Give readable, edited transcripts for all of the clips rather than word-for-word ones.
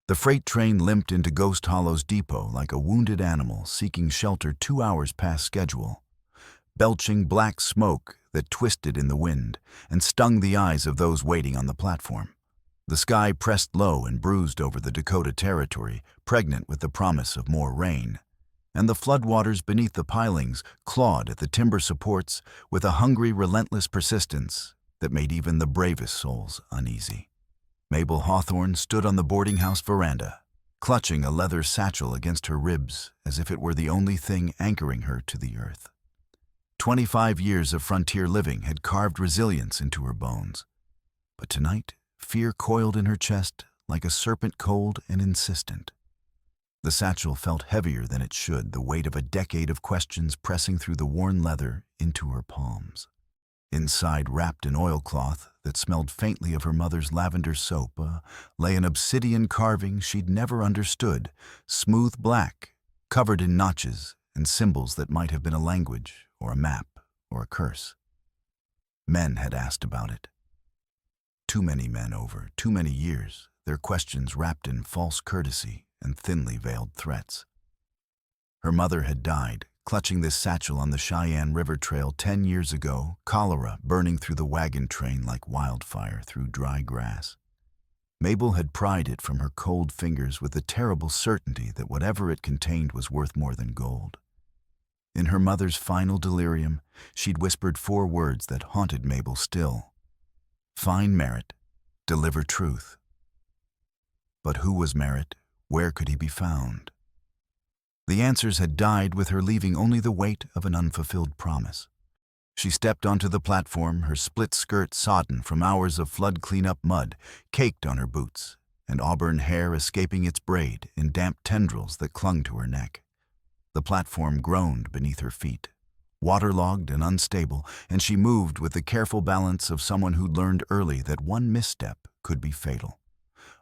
The freight train limped into Ghost Hollow's depot like a wounded animal seeking shelter 2 hours past schedule, belching black smoke that twisted in the wind and stung the eyes of those waiting on the platform. The sky pressed low and bruised over the Dakota territory, pregnant with the promise of more rain, and the floodwaters beneath the pilings clawed at the timber supports with a hungry, relentless persistence that made even the bravest souls uneasy. Mabel Hawthorne stood on the boarding house veranda, clutching a leather satchel against her ribs as if it were the only thing anchoring her to the earth. 25 years of frontier living had carved resilience into her bones, but tonight fear coiled in her chest like a serpent, cold and insistent. The satchel felt heavier than it should, the weight of a decade of questions pressing through the worn leather into her palms. Inside, wrapped in oilcloth that smelled faintly of her mother's lavender soap, lay an obsidian carving she'd never understood, smooth black, covered in notches and symbols that might have been a language or a map or a curse. Men had asked about it. Too many men over too many years, their questions wrapped in false courtesy and thinly veiled threats. Her mother had died, clutching this satchel on the Cheyenne River Trail 10 years ago, cholera burning through the wagon train like wildfire through dry grass. Mabel had pried it from her cold fingers with the terrible certainty that whatever it contained was worth more than gold. In her mother's final delirium, she'd whispered 4 words that haunted Mabel still. Find Merritt, deliver truth. But who was Merritt? Where could he be found? The answers had died with her, leaving only the weight of an unfulfilled promise. She stepped onto the platform, her split skirt sodden from hours of flood cleanup mud, caked on her boots, and auburn hair escaping its braid in damp tendrils that clung to her neck. The platform groaned beneath her feet, waterlogged and unstable, and she moved with the careful balance of someone who'd learned early that one misstep could be fatal.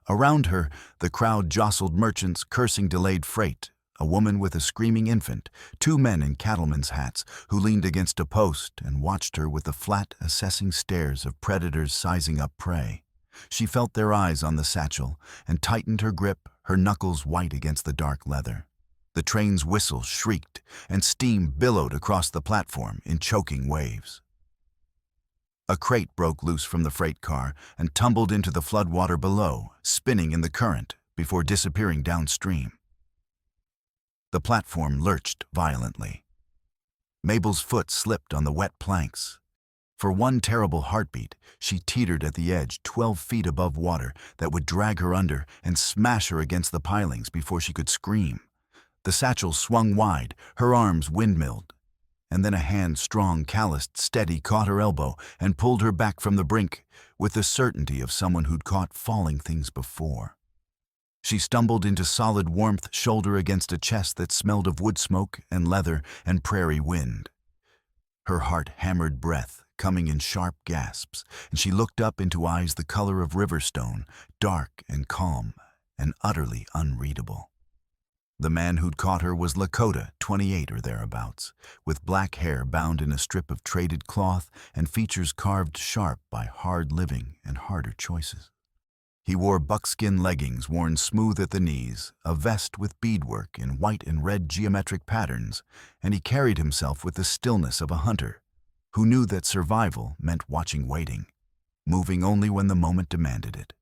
Around her, the crowd jostled merchants cursing delayed freight, a woman with a screaming infant, 2 men in cattlemen's hats who leaned against a post and watched her with the flat, assessing stares of predators sizing up prey. She felt their eyes on the satchel and tightened her grip, her knuckles white against the dark leather. The train's whistle shrieked, and steam billowed across the platform in choking waves. A crate broke loose from the freight car and tumbled into the floodwater below, spinning in the current before disappearing downstream. The platform lurched violently. Mabel's foot slipped on the wet planks. For one terrible heartbeat, she teetered at the edge 12 feet above water that would drag her under and smash her against the pilings before she could scream. The satchel swung wide, her arms windmilled, and then a hand, strong, calloused, steady, caught her elbow and pulled her back from the brink with the certainty of someone who'd caught falling things before. She stumbled into solid warmth, shoulder against a chest that smelled of wood smoke and leather and prairie wind. Her heart hammered breath, coming in sharp gasps, and she looked up into eyes the color of riverstone, dark and calm and utterly unreadable. The man who'd caught her was Lakota, 28 or thereabouts, with black hair bound in a strip of traded cloth and features carved sharp by hard living and harder choices. He wore buckskin leggings worn smooth at the knees, a vest with beadwork in white and red geometric patterns, and he carried himself with the stillness of a hunter who knew that survival meant watching waiting, moving only when the moment demanded it.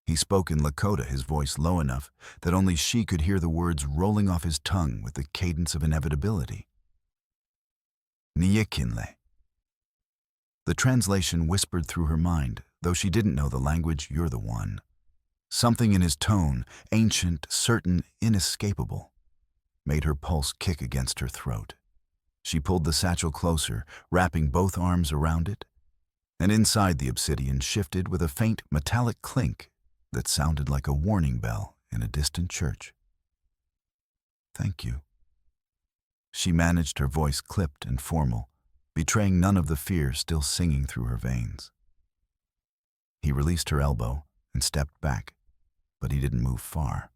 He spoke in Lakota, his voice low enough that only she could hear the words rolling off his tongue with the cadence of inevitability. Niyekinle. The translation whispered through her mind, though she didn't know the language. You're the one. Something in his tone, ancient, certain, inescapable, made her pulse kick against her throat. She pulled the satchel closer, wrapping both arms around it, and inside the obsidian shifted with a faint metallic clink that sounded like a warning bell in a distant church. Thank you. She managed, her voice clipped and formal, betraying none of the fear still singing through her veins. He released her elbow and stepped back, but he didn't move far.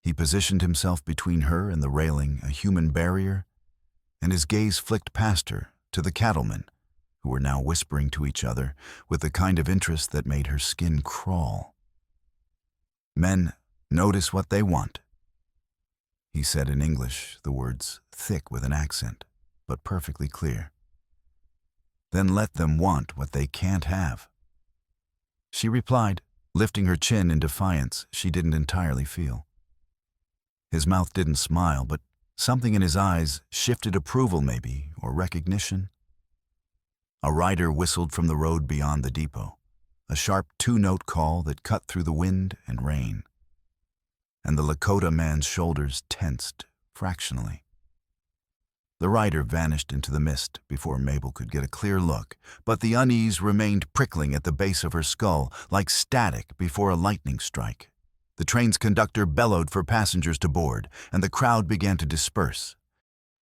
He positioned himself between her and the railing, a human barrier, and his gaze flicked past her to the cattlemen, who were now whispering to each other with the kind of interest that made her skin crawl. Men notice what they want. He said in English, the words thick with an accent, but perfectly clear. Then let them want what they can't have. She replied, lifting her chin in defiance she didn't entirely feel. His mouth didn't smile, but something in his eyes shifted approval maybe, or recognition. A rider whistled from the road beyond the depot, a sharp two-note call that cut through the wind and rain. And the Lakota man's shoulders tensed fractionally. The rider vanished into the mist before Mabel could get a clear look, but the unease remained prickling at the base of her skull like static before a lightning strike. The train's conductor bellowed for passengers to board, and the crowd began to disperse.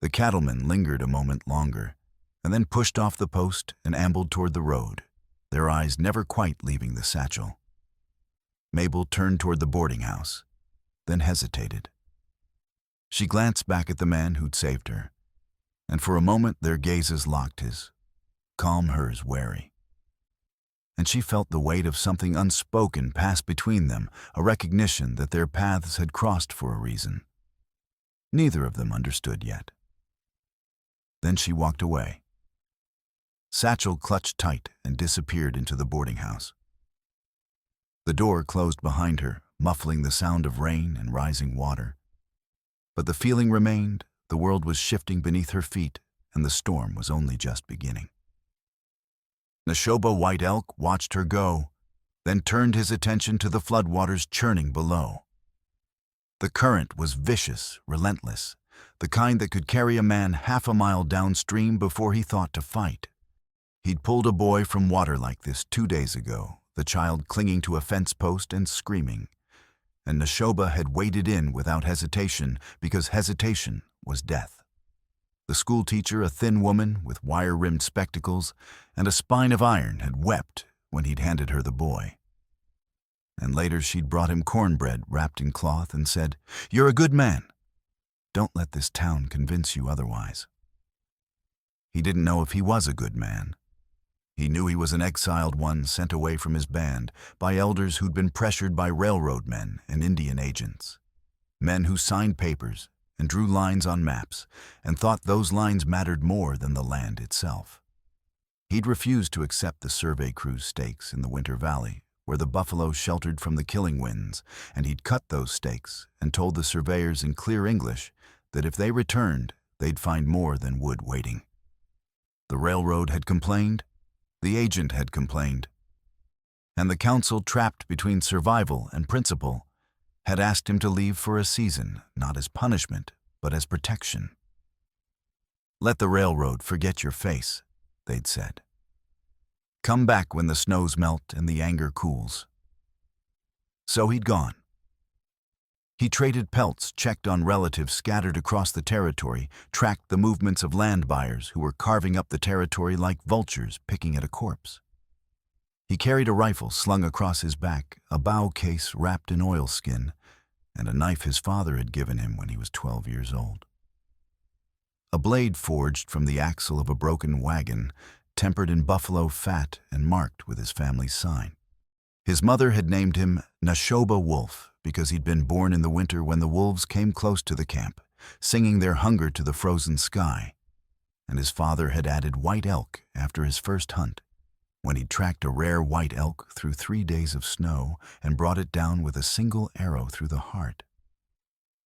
The cattlemen lingered a moment longer, and then pushed off the post and ambled toward the road, their eyes never quite leaving the satchel. Mabel turned toward the boarding house, then hesitated. She glanced back at the man who'd saved her, and for a moment their gazes locked his, calm hers wary. And she felt the weight of something unspoken pass between them, a recognition that their paths had crossed for a reason. Neither of them understood yet. Then she walked away. Satchel clutched tight and disappeared into the boarding house. The door closed behind her, muffling the sound of rain and rising water. But the feeling remained. The world was shifting beneath her feet, and the storm was only just beginning. Nashoba White Elk watched her go, then turned his attention to the floodwaters churning below. The current was vicious, relentless, the kind that could carry a man half a mile downstream before he thought to fight. He'd pulled a boy from water like this 2 days ago, the child clinging to a fence post and screaming. And Nashoba had waded in without hesitation because hesitation was death. The schoolteacher, a thin woman with wire-rimmed spectacles and a spine of iron, had wept when he'd handed her the boy. And later she'd brought him cornbread wrapped in cloth and said, "You're a good man. Don't let this town convince you otherwise." He didn't know if he was a good man. He knew he was an exiled one sent away from his band by elders who'd been pressured by railroad men and Indian agents. Men who signed papers and drew lines on maps and thought those lines mattered more than the land itself. He'd refused to accept the survey crew's stakes in the Winter Valley, where the buffalo sheltered from the killing winds, and he'd cut those stakes and told the surveyors in clear English that if they returned, they'd find more than wood waiting. The railroad had complained, the agent had complained, and the council, trapped between survival and principle, had asked him to leave for a season, not as punishment, but as protection. "Let the railroad forget your face," they'd said. "Come back when the snows melt and the anger cools." So he'd gone. He traded pelts, checked on relatives scattered across the territory, tracked the movements of land buyers who were carving up the territory like vultures picking at a corpse. He carried a rifle slung across his back, a bow case wrapped in oilskin, and a knife his father had given him when he was 12 years old. A blade forged from the axle of a broken wagon, tempered in buffalo fat and marked with his family's sign. His mother had named him Nashoba Wolf because he'd been born in the winter when the wolves came close to the camp, singing their hunger to the frozen sky. And his father had added White Elk after his first hunt, when he tracked a rare white elk through 3 days of snow and brought it down with a single arrow through the heart.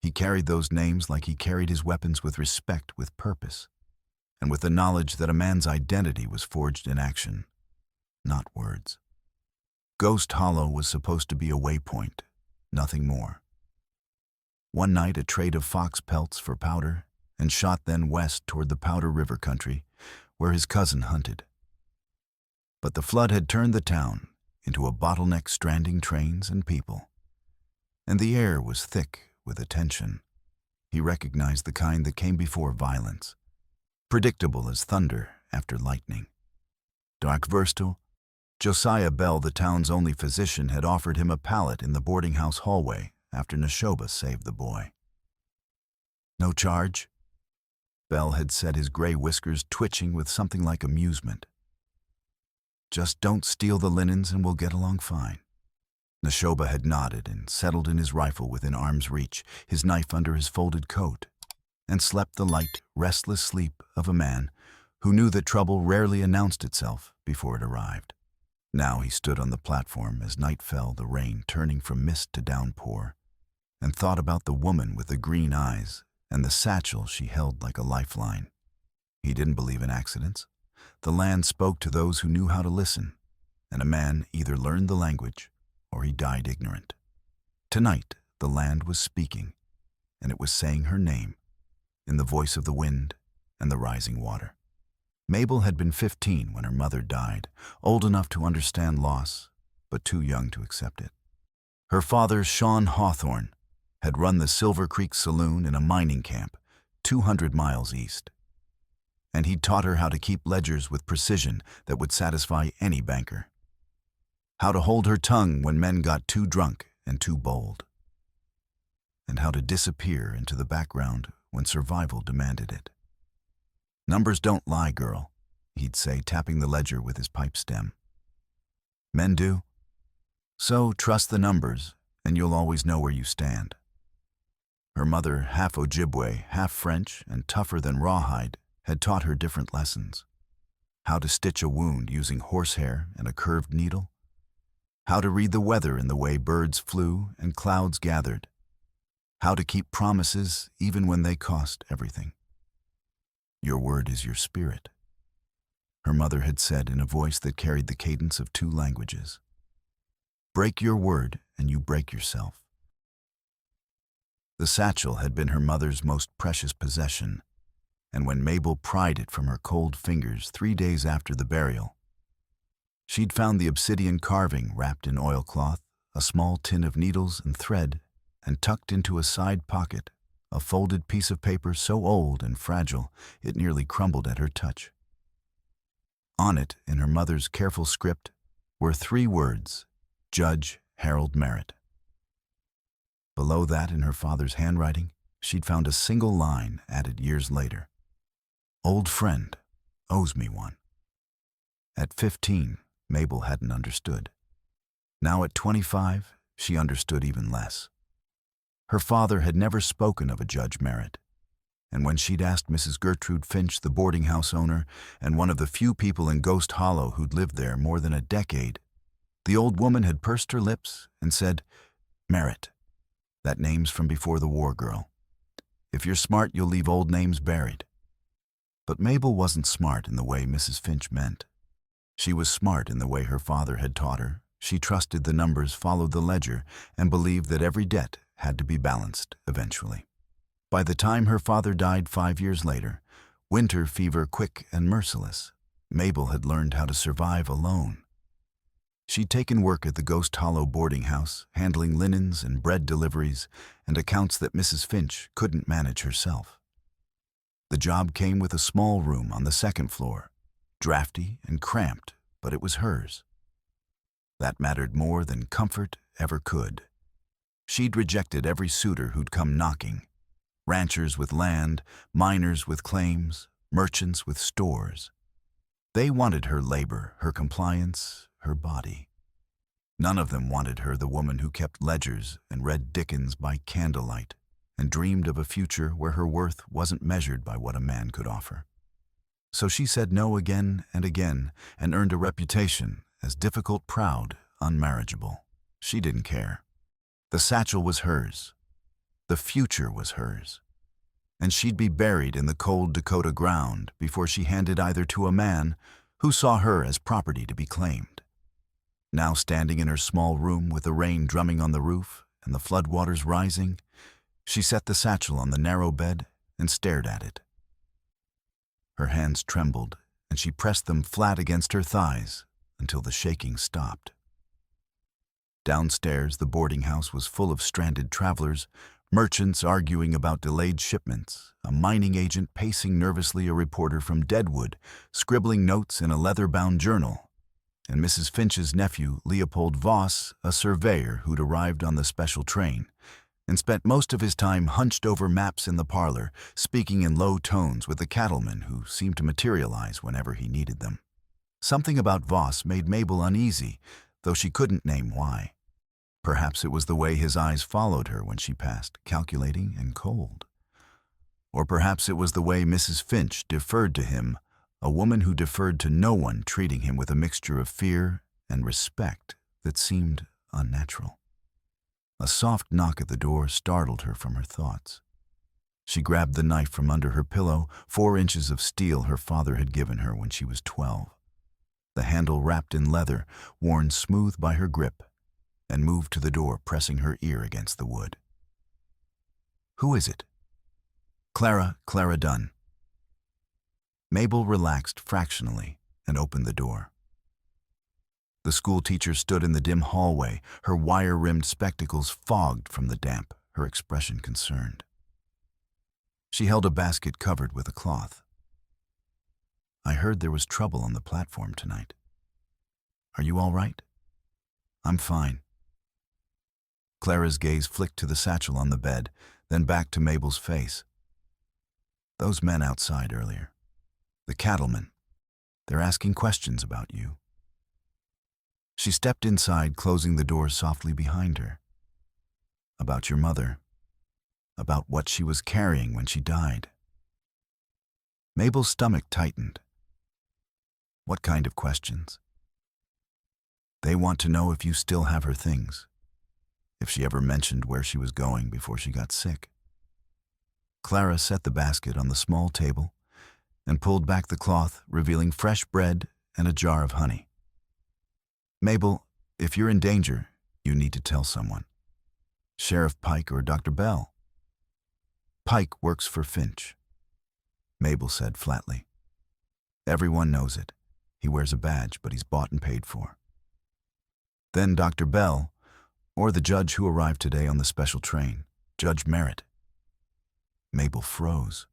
He carried those names like he carried his weapons, with respect, with purpose, and with the knowledge that a man's identity was forged in action, not words. Ghost Hollow was supposed to be a waypoint, nothing more. One night a trade of fox pelts for powder, and shot then west toward the Powder River country, where his cousin hunted. But the flood had turned the town into a bottleneck, stranding trains and people. And the air was thick with a tension. He recognized the kind that came before violence, predictable as thunder after lightning. Dark Verstal, Josiah Bell, the town's only physician, had offered him a pallet in the boarding house hallway after Nashoba saved the boy. "No charge?" Bell had said, his gray whiskers twitching with something like amusement. "Just don't steal the linens and we'll get along fine." Neshoba had nodded and settled in his rifle within arm's reach, his knife under his folded coat, and slept the light, restless sleep of a man who knew that trouble rarely announced itself before it arrived. Now he stood on the platform as night fell, the rain turning from mist to downpour, and thought about the woman with the green eyes and the satchel she held like a lifeline. He didn't believe in accidents. The land spoke to those who knew how to listen, and a man either learned the language or he died ignorant. Tonight, the land was speaking, and it was saying her name in the voice of the wind and the rising water. Mabel had been 15 when her mother died, old enough to understand loss, but too young to accept it. Her father, Sean Hawthorne, had run the Silver Creek Saloon in a mining camp 200 miles east, and he'd taught her how to keep ledgers with precision that would satisfy any banker. How to hold her tongue when men got too drunk and too bold, and how to disappear into the background when survival demanded it. "Numbers don't lie, girl," he'd say, tapping the ledger with his pipe stem. "Men do. So trust the numbers, and you'll always know where you stand." Her mother, half Ojibwe, half French, and tougher than rawhide, had taught her different lessons. How to stitch a wound using horsehair and a curved needle. How to read the weather in the way birds flew and clouds gathered. How to keep promises even when they cost everything. "Your word is your spirit," her mother had said in a voice that carried the cadence of 2 languages. "Break your word and you break yourself." The satchel had been her mother's most precious possession, and when Mabel pried it from her cold fingers 3 days after the burial, she'd found the obsidian carving wrapped in oilcloth, a small tin of needles and thread, and tucked into a side pocket, a folded piece of paper so old and fragile it nearly crumbled at her touch. On it, in her mother's careful script, were 3 words: Judge Harold Merritt. Below that, in her father's handwriting, she'd found a single line added years later: "Old friend, owes me one." At 15, Mabel hadn't understood. Now at 25, she understood even less. Her father had never spoken of a Judge Merritt, and when she'd asked Mrs. Gertrude Finch, the boarding house owner, and one of the few people in Ghost Hollow who'd lived there more than a decade, the old woman had pursed her lips and said, "Merritt. That name's from before the war, girl. If you're smart, you'll leave old names buried." But Mabel wasn't smart in the way Mrs. Finch meant. She was smart in the way her father had taught her. She trusted the numbers followed the ledger and believed that every debt had to be balanced eventually. By the time her father died 5 years later, winter fever quick and merciless, Mabel had learned how to survive alone. She'd taken work at the Ghost Hollow boarding house, handling linens and bread deliveries and accounts that Mrs. Finch couldn't manage herself. The job came with a small room on the 2nd floor, drafty and cramped, but it was hers. That mattered more than comfort ever could. She'd rejected every suitor who'd come knocking: ranchers with land, miners with claims, merchants with stores. They wanted her labor, her compliance, her body. None of them wanted her, the woman who kept ledgers and read Dickens by candlelight and dreamed of a future where her worth wasn't measured by what a man could offer. So she said no again and again and earned a reputation as difficult, proud, unmarriageable. She didn't care. The satchel was hers. The future was hers. And she'd be buried in the cold Dakota ground before she handed either to a man who saw her as property to be claimed. Now standing in her small room with the rain drumming on the roof and the floodwaters rising, she set the satchel on the narrow bed and stared at it. Her hands trembled, and she pressed them flat against her thighs until the shaking stopped. Downstairs, the boarding house was full of stranded travelers, merchants arguing about delayed shipments, a mining agent pacing nervously, a reporter from Deadwood scribbling notes in a leather-bound journal, and Mrs. Finch's nephew, Leopold Voss, a surveyor who'd arrived on the special train, and spent most of his time hunched over maps in the parlor, speaking in low tones with the cattleman who seemed to materialize whenever he needed them. Something about Voss made Mabel uneasy, though she couldn't name why. Perhaps it was the way his eyes followed her when she passed, calculating and cold. Or perhaps it was the way Mrs. Finch deferred to him, a woman who deferred to no one, treating him with a mixture of fear and respect that seemed unnatural. A soft knock at the door startled her from her thoughts. She grabbed the knife from under her pillow, 4 inches of steel her father had given her when she was 12. The handle wrapped in leather, worn smooth by her grip, and moved to the door, pressing her ear against the wood. "Who is it?" Clara Dunn." Mabel relaxed fractionally and opened the door. The schoolteacher stood in the dim hallway, her wire-rimmed spectacles fogged from the damp, her expression concerned. She held a basket covered with a cloth. "I heard there was trouble on the platform tonight. Are you all right?" "I'm fine." Clara's gaze flicked to the satchel on the bed, then back to Mabel's face. "Those men outside earlier, the cattlemen, they're asking questions about you." She stepped inside, closing the door softly behind her. "About your mother, about what she was carrying when she died." Mabel's stomach tightened. "What kind of questions?" "They want to know if you still have her things, if she ever mentioned where she was going before she got sick." Clara set the basket on the small table and pulled back the cloth, revealing fresh bread and a jar of honey. "Mabel, if you're in danger, you need to tell someone. Sheriff Pike or Dr. Bell." "Pike works for Finch," Mabel said flatly. "Everyone knows it. He wears a badge, but he's bought and paid for." "Then Dr. Bell, or the judge who arrived today on the special train, Judge Merritt." Mabel froze.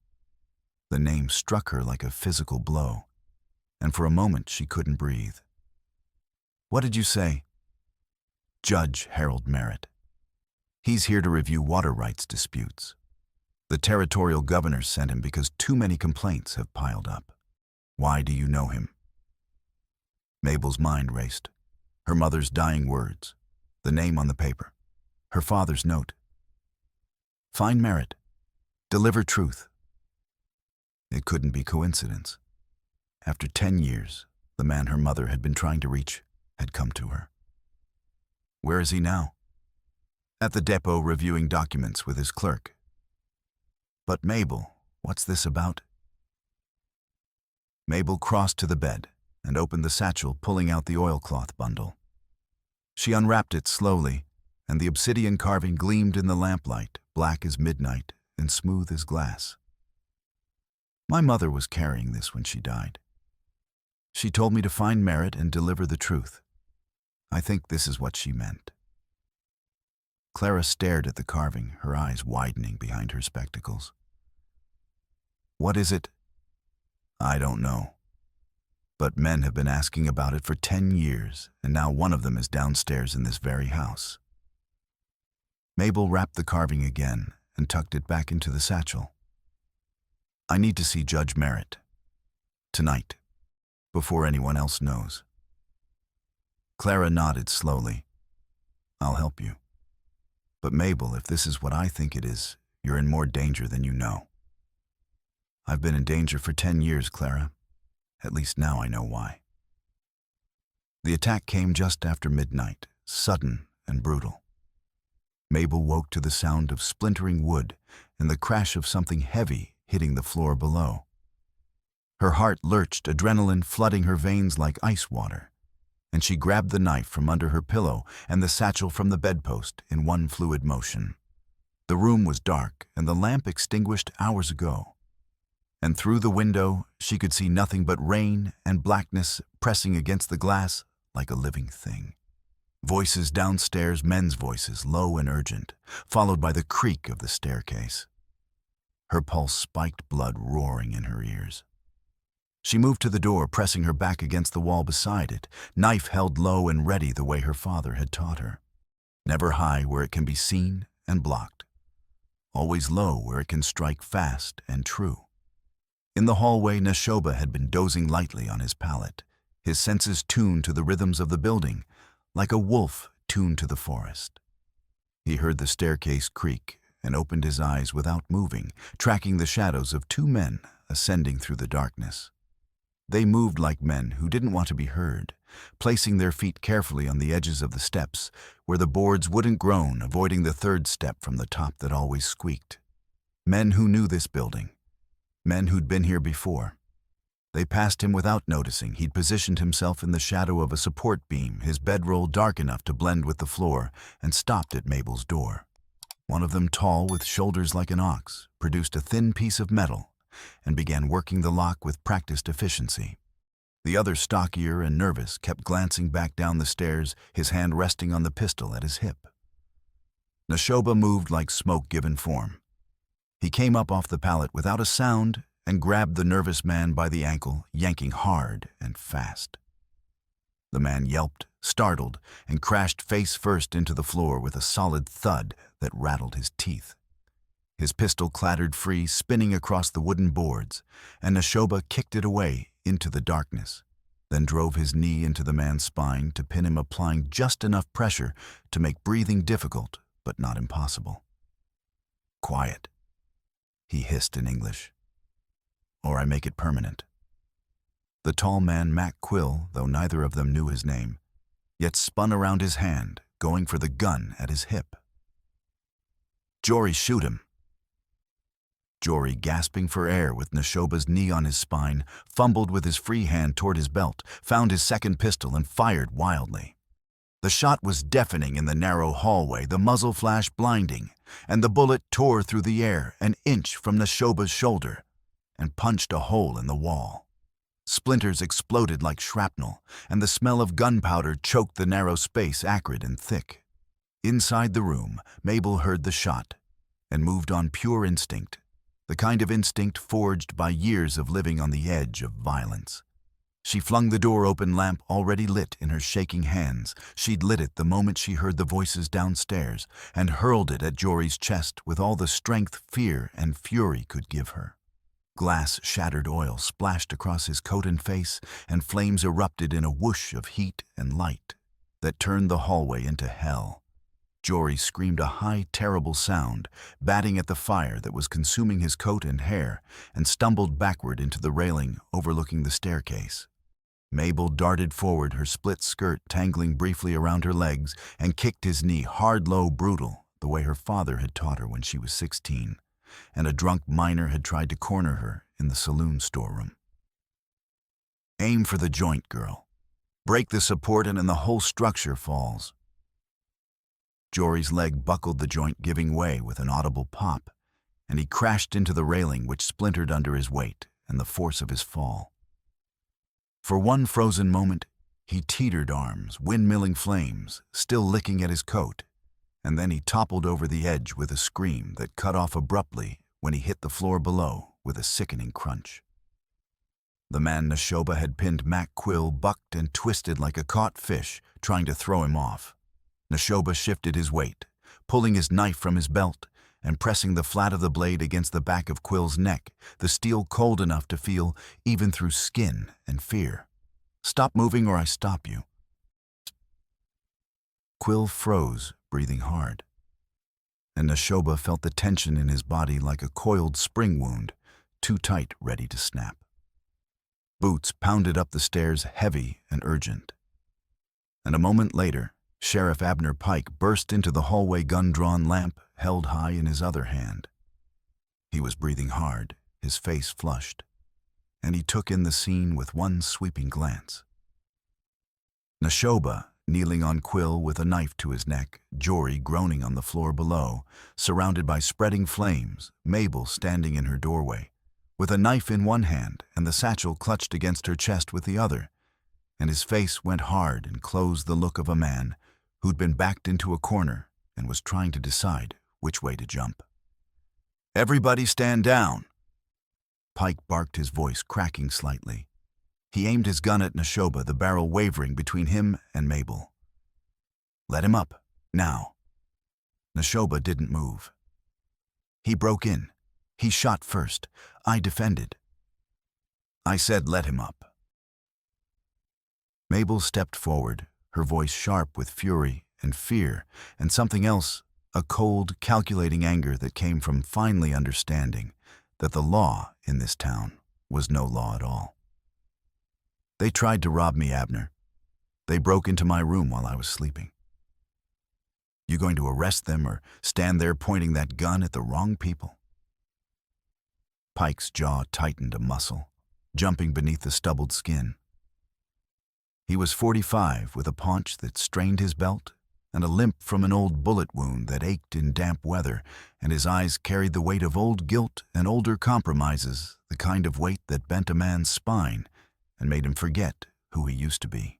The name struck her like a physical blow, and for a moment she couldn't breathe. "What did you say?" "Judge Harold Merritt. He's here to review water rights disputes. The territorial governor sent him because too many complaints have piled up." "Why do you know him?" Mabel's mind raced. Her mother's dying words, the name on the paper, her father's note. "Find Merritt. Deliver truth." It couldn't be coincidence. After 10 years, the man her mother had been trying to reach had come to her. "Where is he now?" "At the depot reviewing documents with his clerk." "But Mabel, what's this about?" Mabel crossed to the bed and opened the satchel, pulling out the oilcloth bundle. She unwrapped it slowly, and the obsidian carving gleamed in the lamplight, black as midnight and smooth as glass. "My mother was carrying this when she died. She told me to find Merritt and deliver the truth. I think this is what she meant." Clara stared at the carving, her eyes widening behind her spectacles. "What is it?" "I don't know. But men have been asking about it for 10 years, and now one of them is downstairs in this very house." Mabel wrapped the carving again and tucked it back into the satchel. "I need to see Judge Merritt. Tonight, before anyone else knows." Clara nodded slowly. "I'll help you. But Mabel, if this is what I think it is, you're in more danger than you know." "I've been in danger for 10 years, Clara. At least now I know why." The attack came just after midnight, sudden and brutal. Mabel woke to the sound of splintering wood and the crash of something heavy hitting the floor below. Her heart lurched, adrenaline flooding her veins like ice water, and she grabbed the knife from under her pillow and the satchel from the bedpost in one fluid motion. The room was dark and the lamp extinguished hours ago, and through the window she could see nothing but rain and blackness pressing against the glass like a living thing. Voices downstairs, men's voices, low and urgent, followed by the creak of the staircase. Her pulse spiked, blood roaring in her ears. She moved to the door, pressing her back against the wall beside it, knife held low and ready the way her father had taught her. Never high where it can be seen and blocked. Always low where it can strike fast and true. In the hallway, Nashoba had been dozing lightly on his pallet, his senses tuned to the rhythms of the building, like a wolf tuned to the forest. He heard the staircase creak and opened his eyes without moving, tracking the shadows of two men ascending through the darkness. They moved like men who didn't want to be heard, placing their feet carefully on the edges of the steps where the boards wouldn't groan, avoiding the third step from the top that always squeaked. Men who knew this building. Men who'd been here before. They passed him without noticing. He'd positioned himself in the shadow of a support beam, his bedroll dark enough to blend with the floor, and stopped at Mabel's door. One of them, tall with shoulders like an ox, produced a thin piece of metal and began working the lock with practiced efficiency. The other, stockier and nervous, kept glancing back down the stairs, his hand resting on the pistol at his hip. Neshoba moved like smoke given form. He came up off the pallet without a sound and grabbed the nervous man by the ankle, yanking hard and fast. The man yelped, startled, and crashed face first into the floor with a solid thud that rattled his teeth. His pistol clattered free, spinning across the wooden boards, and Neshoba kicked it away into the darkness, then drove his knee into the man's spine to pin him, applying just enough pressure to make breathing difficult but not impossible. "Quiet," he hissed in English, "or I make it permanent." The tall man, Mac Quill, though neither of them knew his name, yet spun around his hand, going for the gun at his hip. "Jory, shoot him." Jory, gasping for air with Neshoba's knee on his spine, fumbled with his free hand toward his belt, found his second pistol, and fired wildly. The shot was deafening in the narrow hallway, the muzzle flash blinding, and the bullet tore through the air an inch from Neshoba's shoulder and punched a hole in the wall. Splinters exploded like shrapnel, and the smell of gunpowder choked the narrow space, acrid and thick. Inside the room, Mabel heard the shot and moved on pure instinct, the kind of instinct forged by years of living on the edge of violence. She flung the door open, lamp already lit in her shaking hands. She'd lit it the moment she heard the voices downstairs and hurled it at Jory's chest with all the strength fear and fury could give her. Glass-shattered oil splashed across his coat and face, and flames erupted in a whoosh of heat and light that turned the hallway into hell. Jory screamed a high, terrible sound, batting at the fire that was consuming his coat and hair, and stumbled backward into the railing overlooking the staircase. Mabel darted forward, her split skirt tangling briefly around her legs, and kicked his knee hard, low, brutal, the way her father had taught her when she was 16, and a drunk miner had tried to corner her in the saloon storeroom. "Aim for the joint, girl. Break the support and the whole structure falls." Jory's leg buckled the joint, giving way with an audible pop, and he crashed into the railing, which splintered under his weight and the force of his fall. For one frozen moment, he teetered, arms windmilling flames, still licking at his coat, and then he toppled over the edge with a scream that cut off abruptly when he hit the floor below with a sickening crunch. The man Neshoba had pinned, Mac Quill, bucked and twisted like a caught fish, trying to throw him off. Neshoba shifted his weight, pulling his knife from his belt and pressing the flat of the blade against the back of Quill's neck, the steel cold enough to feel even through skin and fear. "Stop moving or I stop you." Quill froze, breathing hard, and Neshoba felt the tension in his body like a coiled spring wound, too tight, ready to snap. Boots pounded up the stairs, heavy and urgent. And a moment later, Sheriff Abner Pike burst into the hallway, gun drawn, lamp held high in his other hand. He was breathing hard, his face flushed, and he took in the scene with one sweeping glance. Neshoba, kneeling on Quill with a knife to his neck, Jory groaning on the floor below, surrounded by spreading flames, Mabel standing in her doorway, with a knife in one hand and the satchel clutched against her chest with the other, and his face went hard and closed, the look of a man who'd been backed into a corner and was trying to decide which way to jump. "Everybody stand down!" Pike barked, his voice cracking slightly. He aimed his gun at Neshoba, the barrel wavering between him and Mabel. "Let him up, now." Neshoba didn't move. He broke in. He shot first. I defended. I said, "Let him up." Mabel stepped forward, her voice sharp with fury and fear, and something else, a cold, calculating anger that came from finally understanding that the law in this town was no law at all. They tried to rob me, Abner. They broke into my room while I was sleeping. You going to arrest them or stand there pointing that gun at the wrong people? Pike's jaw tightened a muscle, jumping beneath the stubbled skin. He was 45, with a paunch that strained his belt and a limp from an old bullet wound that ached in damp weather, and his eyes carried the weight of old guilt and older compromises, the kind of weight that bent a man's spine and made him forget who he used to be.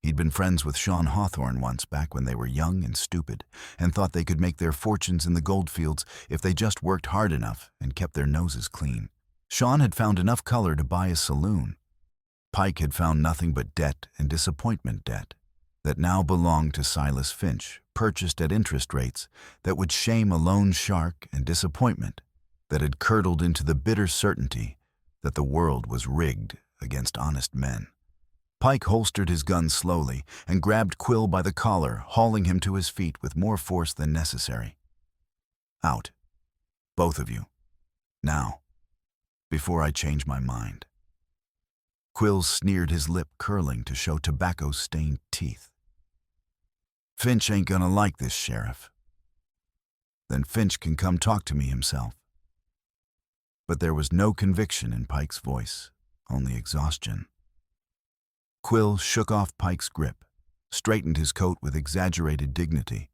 He'd been friends with Sean Hawthorne once back when they were young and stupid, and thought they could make their fortunes in the goldfields if they just worked hard enough and kept their noses clean. Sean had found enough color to buy a saloon. Pike had found nothing but debt and disappointment debt that now belonged to Silas Finch, purchased at interest rates that would shame a loan shark, and disappointment that had curdled into the bitter certainty that the world was rigged against honest men. Pike holstered his gun slowly and grabbed Quill by the collar, hauling him to his feet with more force than necessary. Out. Both of you. Now. Before I change my mind. Quill sneered, his lip curling to show tobacco-stained teeth. Finch ain't gonna like this, Sheriff. Then Finch can come talk to me himself. But there was no conviction in Pike's voice, only exhaustion. Quill shook off Pike's grip, straightened his coat with exaggerated dignity,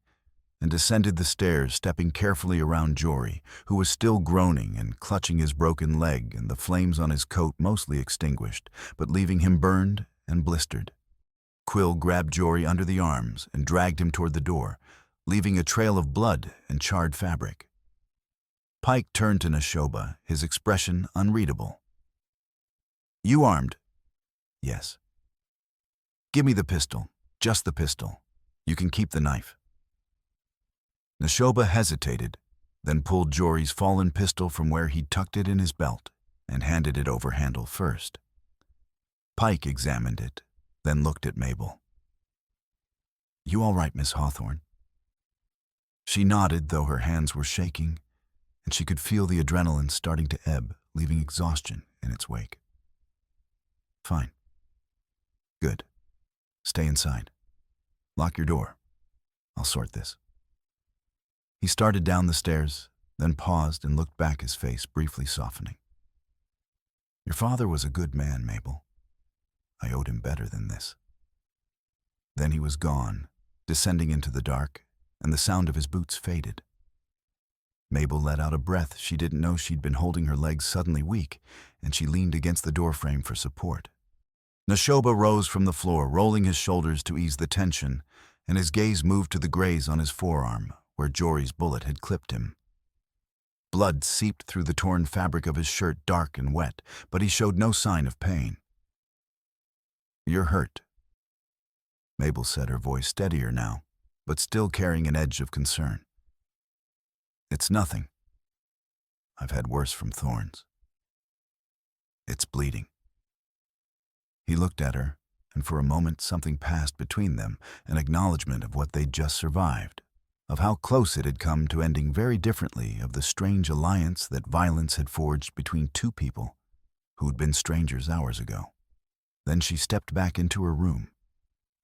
and descended the stairs, stepping carefully around Jory, who was still groaning and clutching his broken leg and the flames on his coat mostly extinguished, but leaving him burned and blistered. Quill grabbed Jory under the arms and dragged him toward the door, leaving a trail of blood and charred fabric. Pike turned to Neshoba, his expression unreadable. You armed? Yes. Give me the pistol, just the pistol. You can keep the knife. Neshoba hesitated, then pulled Jory's fallen pistol from where he'd tucked it in his belt and handed it over handle first. Pike examined it, then looked at Mabel. You all right, Miss Hawthorne? She nodded, though her hands were shaking, and she could feel the adrenaline starting to ebb, leaving exhaustion in its wake. Fine. Good. Stay inside. Lock your door. I'll sort this. He started down the stairs, then paused and looked back, his face briefly softening. Your father was a good man, Mabel. I owed him better than this. Then he was gone, descending into the dark, and the sound of his boots faded. Mabel let out a breath. She didn't know she'd been holding her legs suddenly weak, and she leaned against the doorframe for support. Neshoba rose from the floor, rolling his shoulders to ease the tension, and his gaze moved to the graze on his forearm, where Jory's bullet had clipped him. Blood seeped through the torn fabric of his shirt, dark and wet, but he showed no sign of pain. You're hurt, Mabel said, her voice steadier now, but still carrying an edge of concern. It's nothing. I've had worse from thorns. It's bleeding. He looked at her, and for a moment something passed between them, an acknowledgement of what they'd just survived, of how close it had come to ending very differently, of the strange alliance that violence had forged between two people who'd been strangers hours ago. Then she stepped back into her room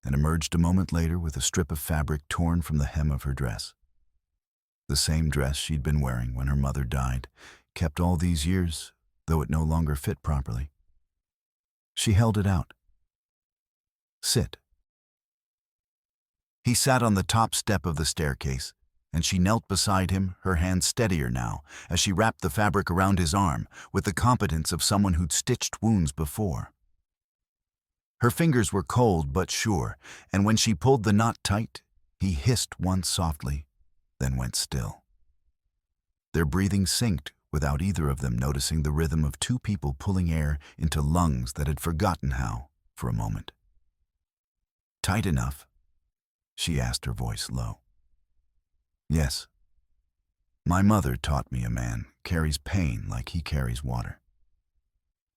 and emerged a moment later with a strip of fabric torn from the hem of her dress. The same dress she'd been wearing when her mother died, kept all these years, though it no longer fit properly. She held it out. Sit. He sat on the top step of the staircase, and she knelt beside him, her hand steadier now, as she wrapped the fabric around his arm with the competence of someone who'd stitched wounds before. Her fingers were cold but sure, and when she pulled the knot tight, he hissed once softly, then went still. Their breathing synced without either of them noticing the rhythm of two people pulling air into lungs that had forgotten how for a moment. Tight enough? She asked, her voice low. Yes. My mother taught me a man carries pain like he carries water.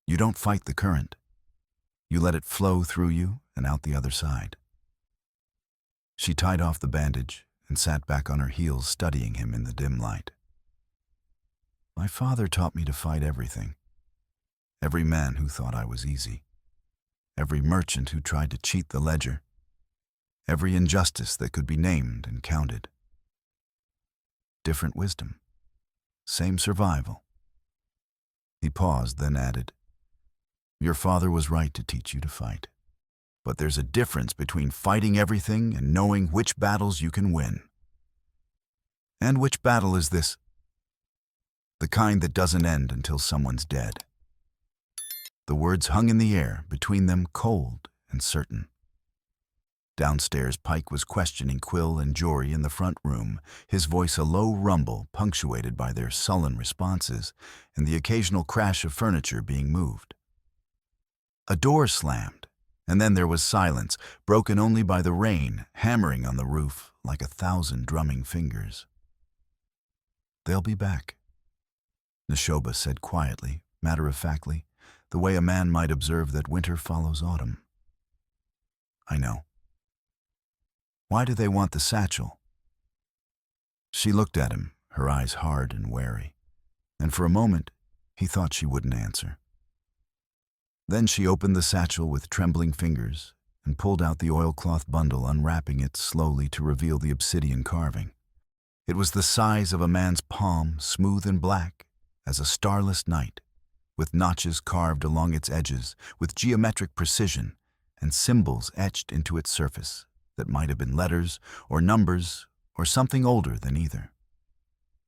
You don't fight the current. You let it flow through you and out the other side. She tied off the bandage and sat back on her heels, studying him in the dim light. My father taught me to fight everything. Every man who thought I was easy. Every merchant who tried to cheat the ledger. Every injustice that could be named and counted. Different wisdom. Same survival. He paused, then added, Your father was right to teach you to fight. But there's a difference between fighting everything and knowing which battles you can win. And which battle is this? The kind that doesn't end until someone's dead. The words hung in the air, between them cold and certain. Downstairs, Pike was questioning Quill and Jory in the front room, his voice a low rumble punctuated by their sullen responses and the occasional crash of furniture being moved. A door slammed, and then there was silence, broken only by the rain hammering on the roof like 1,000 drumming fingers. They'll be back, Neshoba said quietly, matter-of-factly, the way a man might observe that winter follows autumn. I know. Why do they want the satchel? She looked at him, her eyes hard and wary, and for a moment he thought she wouldn't answer. Then she opened the satchel with trembling fingers and pulled out the oilcloth bundle, unwrapping it slowly to reveal the obsidian carving. It was the size of a man's palm, smooth and black as a starless night, with notches carved along its edges with geometric precision and symbols etched into its surface that might have been letters or numbers or something older than either.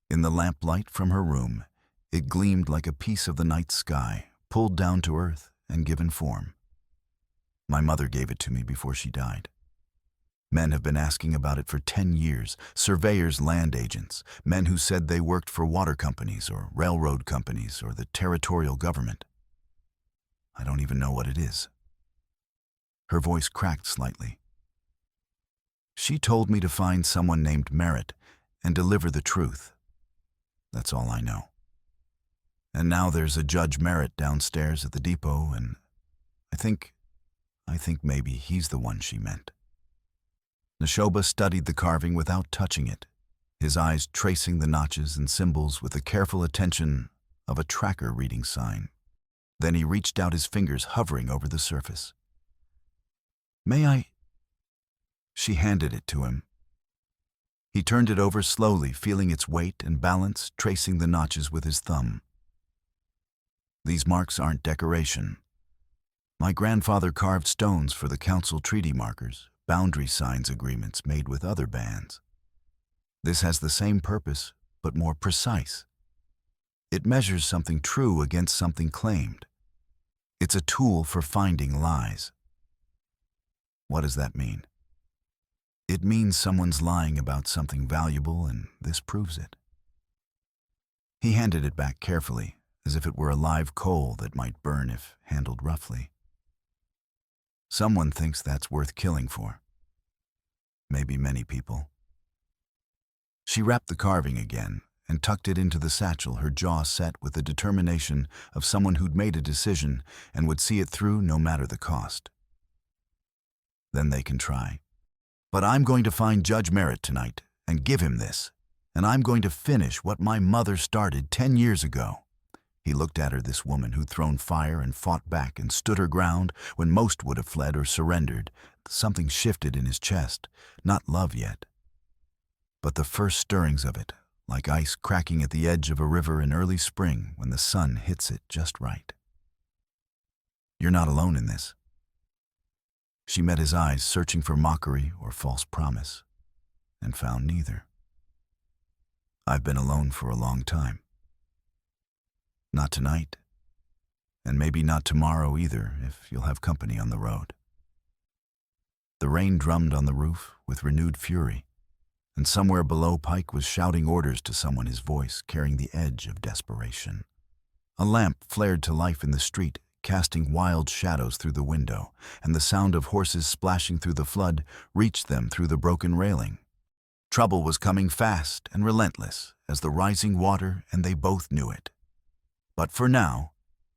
In the lamplight from her room, it gleamed like a piece of the night sky, pulled down to earth and given form. My mother gave it to me before she died. Men have been asking about it for 10 years, surveyors, land agents, men who said they worked for water companies or railroad companies or the territorial government. I don't even know what it is. Her voice cracked slightly. She told me to find someone named Merritt and deliver the truth. That's all I know. And now there's a Judge Merritt downstairs at the depot, and I think maybe he's the one she meant. Neshoba studied the carving without touching it, his eyes tracing the notches and symbols with the careful attention of a tracker reading sign. Then he reached out, his fingers hovering over the surface. May I? She handed it to him. He turned it over slowly, feeling its weight and balance, tracing the notches with his thumb. These marks aren't decoration. My grandfather carved stones for the council treaty markers, boundary signs agreements made with other bands. This has the same purpose, but more precise. It measures something true against something claimed. It's a tool for finding lies. What does that mean? It means someone's lying about something valuable, and this proves it. He handed it back carefully, as if it were a live coal that might burn if handled roughly. Someone thinks that's worth killing for. Maybe many people. She wrapped the carving again and tucked it into the satchel, her jaw set with the determination of someone who'd made a decision and would see it through no matter the cost. Then they can try. But I'm going to find Judge Merritt tonight and give him this, and I'm going to finish what my mother started 10 years ago. He looked at her, this woman who'd thrown fire and fought back and stood her ground when most would have fled or surrendered. Something shifted in his chest, not love yet, but the first stirrings of it, like ice cracking at the edge of a river in early spring when the sun hits it just right. You're not alone in this. She met his eyes, searching for mockery or false promise, and found neither. I've been alone for a long time. Not tonight, and maybe not tomorrow either, if you'll have company on the road. The rain drummed on the roof with renewed fury, and somewhere below Pike was shouting orders to someone, his voice carrying the edge of desperation. A lamp flared to life in the street, casting wild shadows through the window, and the sound of horses splashing through the flood reached them through the broken railing. Trouble was coming fast and relentless as the rising water, and they both knew it. But for now,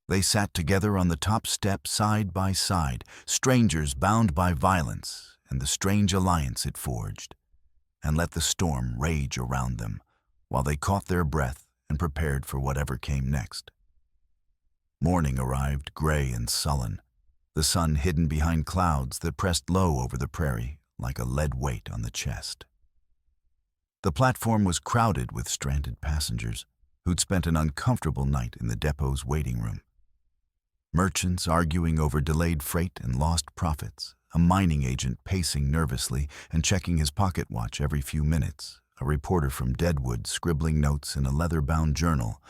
they sat together on the top step side by side, strangers bound by violence and the strange alliance it forged, and let the storm rage around them while they caught their breath and prepared for whatever came next. Morning arrived, gray and sullen, the sun hidden behind clouds that pressed low over the prairie like a lead weight on the chest. The platform was crowded with stranded passengers who'd spent an uncomfortable night in the depot's waiting room. Merchants arguing over delayed freight and lost profits, a mining agent pacing nervously and checking his pocket watch every few minutes, a reporter from Deadwood scribbling notes in a leather-bound journal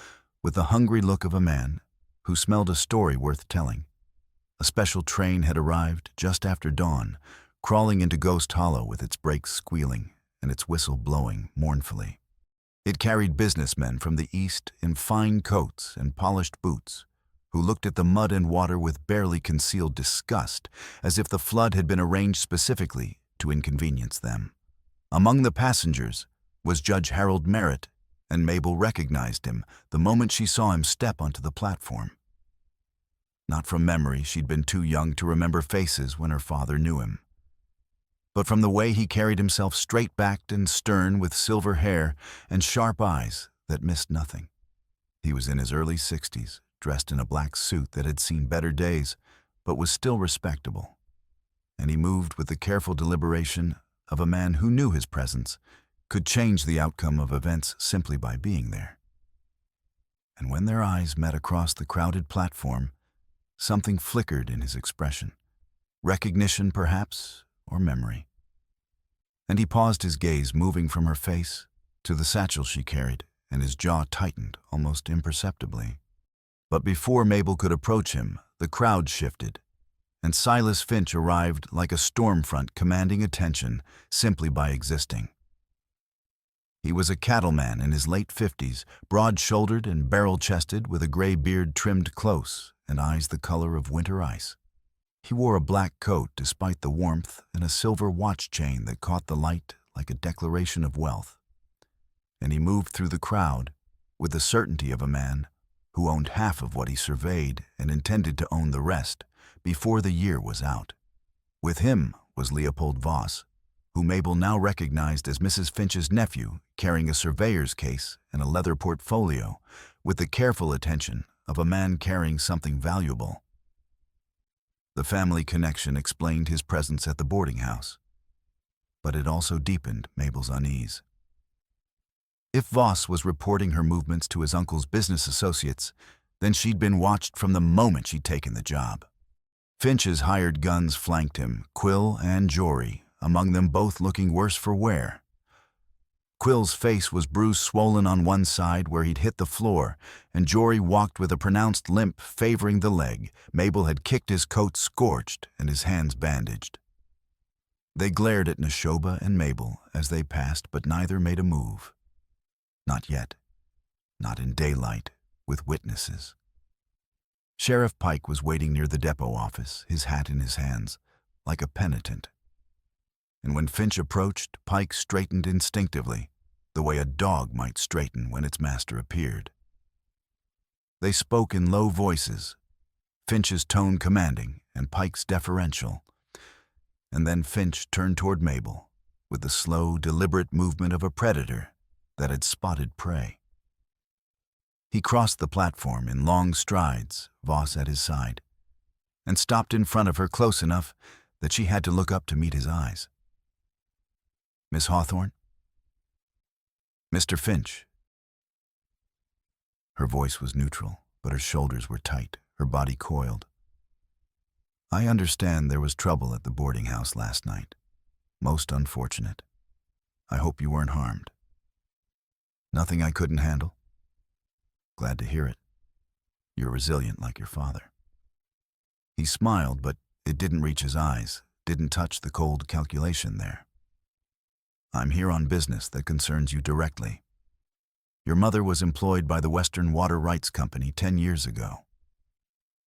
with the hungry look of a man who smelled a story worth telling. A special train had arrived just after dawn, crawling into Ghost Hollow with its brakes squealing and its whistle blowing mournfully. It carried businessmen from the east in fine coats and polished boots, who looked at the mud and water with barely concealed disgust, as if the flood had been arranged specifically to inconvenience them. Among the passengers was Judge Harold Merritt, and Mabel recognized him the moment she saw him step onto the platform. Not from memory, she'd been too young to remember faces when her father knew him. But from the way he carried himself, straight-backed and stern with silver hair and sharp eyes that missed nothing. He was in his early 60s, dressed in a black suit that had seen better days, but was still respectable. And he moved with the careful deliberation of a man who knew his presence could change the outcome of events simply by being there. And when their eyes met across the crowded platform, something flickered in his expression. Recognition, perhaps, or memory. And he paused, his gaze moving from her face to the satchel she carried, and his jaw tightened almost imperceptibly. But before Mabel could approach him, the crowd shifted, and Silas Finch arrived like a storm front commanding attention simply by existing. He was a cattleman in his late 50s, broad-shouldered and barrel-chested, with a gray beard trimmed close and eyes the color of winter ice. He wore a black coat despite the warmth and a silver watch chain that caught the light like a declaration of wealth. And he moved through the crowd with the certainty of a man who owned half of what he surveyed and intended to own the rest before the year was out. With him was Leopold Voss, who Mabel now recognized as Mrs. Finch's nephew, carrying a surveyor's case and a leather portfolio with the careful attention of a man carrying something valuable. The family connection explained his presence at the boarding house, but it also deepened Mabel's unease. If Voss was reporting her movements to his uncle's business associates, then she'd been watched from the moment she'd taken the job. Finch's hired guns flanked him, Quill and Jory, among them both looking worse for wear. Quill's face was bruised, swollen on one side where he'd hit the floor, and Jory walked with a pronounced limp favoring the leg. Mabel had kicked his coat scorched and his hands bandaged. They glared at Neshoba and Mabel as they passed, but neither made a move. Not yet. Not in daylight, with witnesses. Sheriff Pike was waiting near the depot office, his hat in his hands, like a penitent. And when Finch approached, Pike straightened instinctively, the way a dog might straighten when its master appeared. They spoke in low voices, Finch's tone commanding and Pike's deferential. And then Finch turned toward Mabel with the slow, deliberate movement of a predator that had spotted prey. He crossed the platform in long strides, Voss at his side, and stopped in front of her close enough that she had to look up to meet his eyes. "Miss Hawthorne?" "Mr. Finch." Her voice was neutral, but her shoulders were tight, her body coiled. "I understand there was trouble at the boarding house last night. Most unfortunate. I hope you weren't harmed." "Nothing I couldn't handle?" "Glad to hear it. You're resilient like your father." He smiled, but it didn't reach his eyes, didn't touch the cold calculation there. "I'm here on business that concerns you directly. Your mother was employed by the Western Water Rights Company 10 years ago.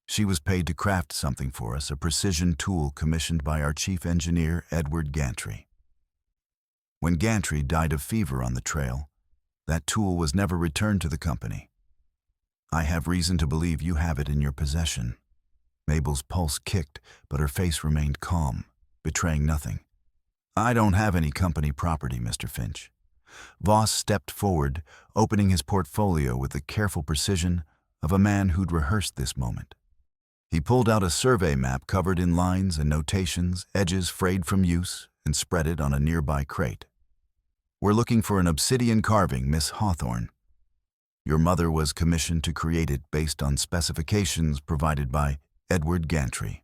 She was paid to craft something for us, a precision tool commissioned by our chief engineer, Edward Gantry. When Gantry died of fever on the trail, that tool was never returned to the company. I have reason to believe you have it in your possession." Mabel's pulse kicked, but her face remained calm, betraying nothing. I don't have any company property, Mr. Finch. Voss stepped forward, opening his portfolio with the careful precision of a man who'd rehearsed this moment. He pulled out a survey map covered in lines and notations, edges frayed from use, and spread it on a nearby crate. We're looking for an obsidian carving, Miss Hawthorne. Your mother was commissioned to create it based on specifications provided by Edward Gantry.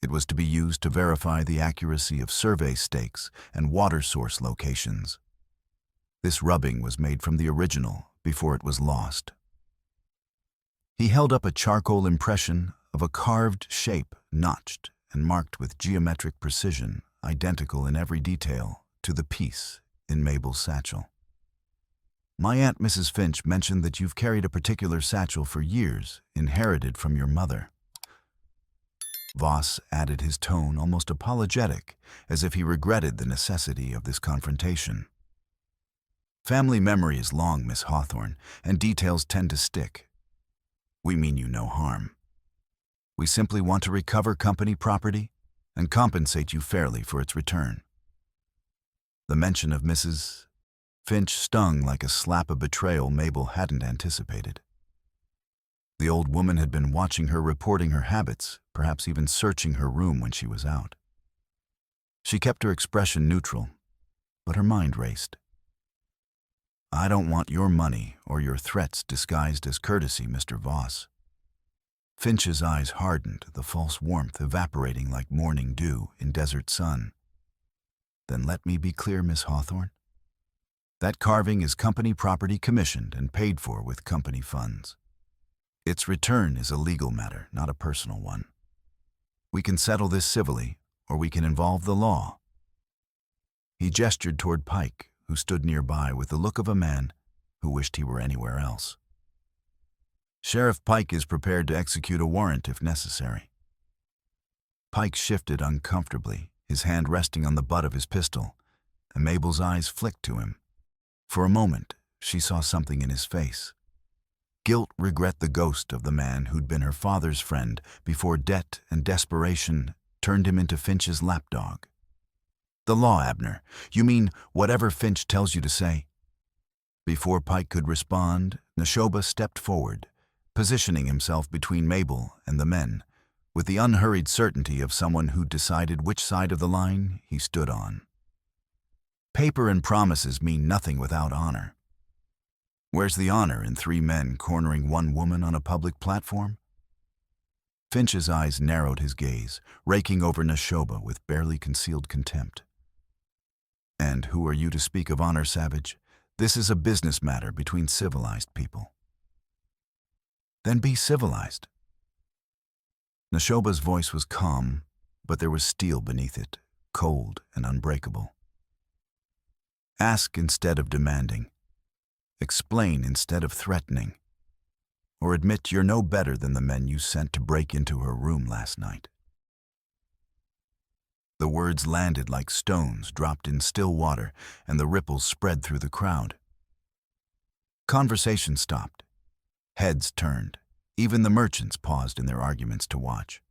It was to be used to verify the accuracy of survey stakes and water source locations. This rubbing was made from the original before it was lost. He held up a charcoal impression of a carved shape, notched and marked with geometric precision, identical in every detail to the piece in Mabel's satchel. My Aunt Mrs. Finch mentioned that you've carried a particular satchel for years, inherited from your mother. Voss added his tone, almost apologetic, as if he regretted the necessity of this confrontation. Family memory is long, Miss Hawthorne, and details tend to stick. We mean you no harm. We simply want to recover company property and compensate you fairly for its return. The mention of Mrs. Finch stung like a slap of betrayal Mabel hadn't anticipated. The old woman had been watching her, reporting her habits, perhaps even searching her room when she was out. She kept her expression neutral, but her mind raced. I don't want your money or your threats disguised as courtesy, Mr. Voss. Finch's eyes hardened, the false warmth evaporating like morning dew in desert sun. Then let me be clear, Miss Hawthorne. That carving is company property commissioned and paid for with company funds. Its return is a legal matter, not a personal one. We can settle this civilly, or we can involve the law. He gestured toward Pike, who stood nearby with the look of a man who wished he were anywhere else. Sheriff Pike is prepared to execute a warrant if necessary. Pike shifted uncomfortably, his hand resting on the butt of his pistol, and Mabel's eyes flicked to him. For a moment, she saw something in his face. Guilt, regret, the ghost of the man who'd been her father's friend before debt and desperation turned him into Finch's lapdog. The law, Abner. You mean whatever Finch tells you to say? Before Pike could respond, Neshoba stepped forward, positioning himself between Mabel and the men, with the unhurried certainty of someone who'd decided which side of the line he stood on. Paper and promises mean nothing without honor. Where's the honor in three men cornering one woman on a public platform? Finch's eyes narrowed his gaze, raking over Neshoba with barely concealed contempt. And who are you to speak of honor, savage? This is a business matter between civilized people. Then be civilized. Neshoba's voice was calm, but there was steel beneath it, cold and unbreakable. Ask instead of demanding. Explain instead of threatening. Or admit you're no better than the men you sent to break into her room last night. The words landed like stones dropped in still water, and the ripples spread through the crowd. Conversation stopped. Heads turned. Even the merchants paused in their arguments to watch.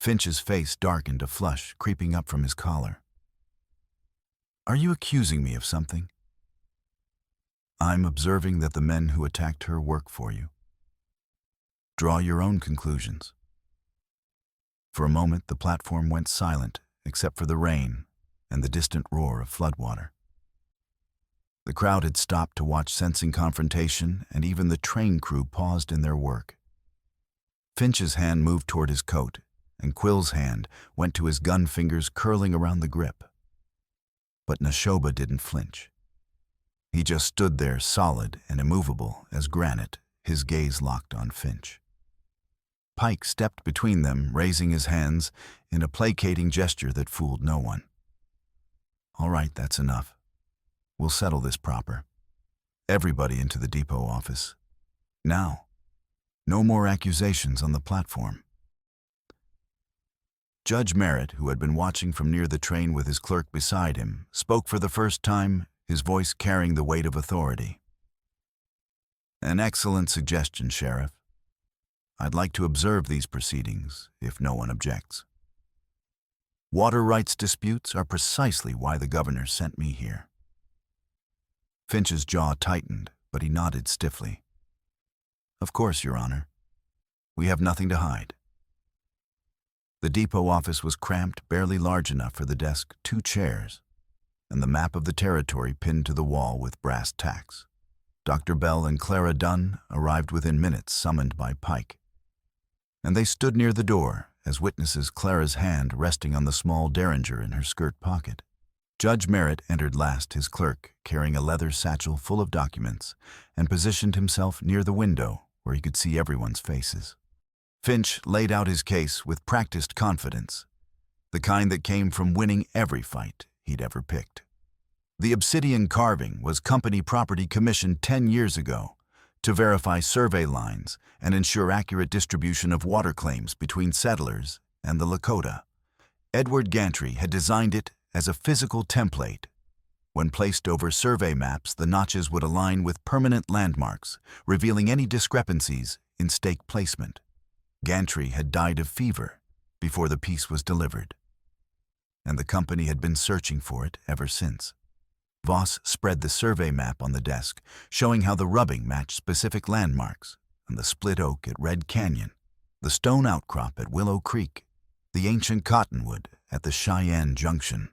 Finch's face darkened, a flush creeping up from his collar. Are you accusing me of something? I'm observing that the men who attacked her work for you. Draw your own conclusions. For a moment, the platform went silent, except for the rain and the distant roar of floodwater. The crowd had stopped to watch, sensing confrontation, and even the train crew paused in their work. Finch's hand moved toward his coat, and Quill's hand went to his gun, fingers curling around the grip. But Neshoba didn't flinch. He just stood there, solid and immovable as granite, his gaze locked on Finch. Pike stepped between them, raising his hands in a placating gesture that fooled no one. All right, that's enough. We'll settle this proper. Everybody into the depot office. Now. No more accusations on the platform. Judge Merritt, who had been watching from near the train with his clerk beside him, spoke for the first time, his voice carrying the weight of authority. An excellent suggestion, Sheriff. I'd like to observe these proceedings, if no one objects. Water rights disputes are precisely why the governor sent me here. Finch's jaw tightened, but he nodded stiffly. Of course, Your Honor. We have nothing to hide. The depot office was cramped, barely large enough for the desk, 2 chairs, and the map of the territory pinned to the wall with brass tacks. Dr. Bell and Clara Dunn arrived within minutes, summoned by Pike. And they stood near the door, as witnesses Clara's hand resting on the small derringer in her skirt pocket. Judge Merritt entered last, his clerk, carrying a leather satchel full of documents, and positioned himself near the window where he could see everyone's faces. Finch laid out his case with practiced confidence, the kind that came from winning every fight he'd ever picked. The obsidian carving was company property commissioned 10 years ago to verify survey lines and ensure accurate distribution of water claims between settlers and the Lakota. Edward Gantry had designed it as a physical template. When placed over survey maps, the notches would align with permanent landmarks, revealing any discrepancies in stake placement. Gantry had died of fever before the piece was delivered, and the company had been searching for it ever since. Voss spread the survey map on the desk, showing how the rubbing matched specific landmarks, and the split oak at Red Canyon, the stone outcrop at Willow Creek, the ancient cottonwood at the Cheyenne Junction.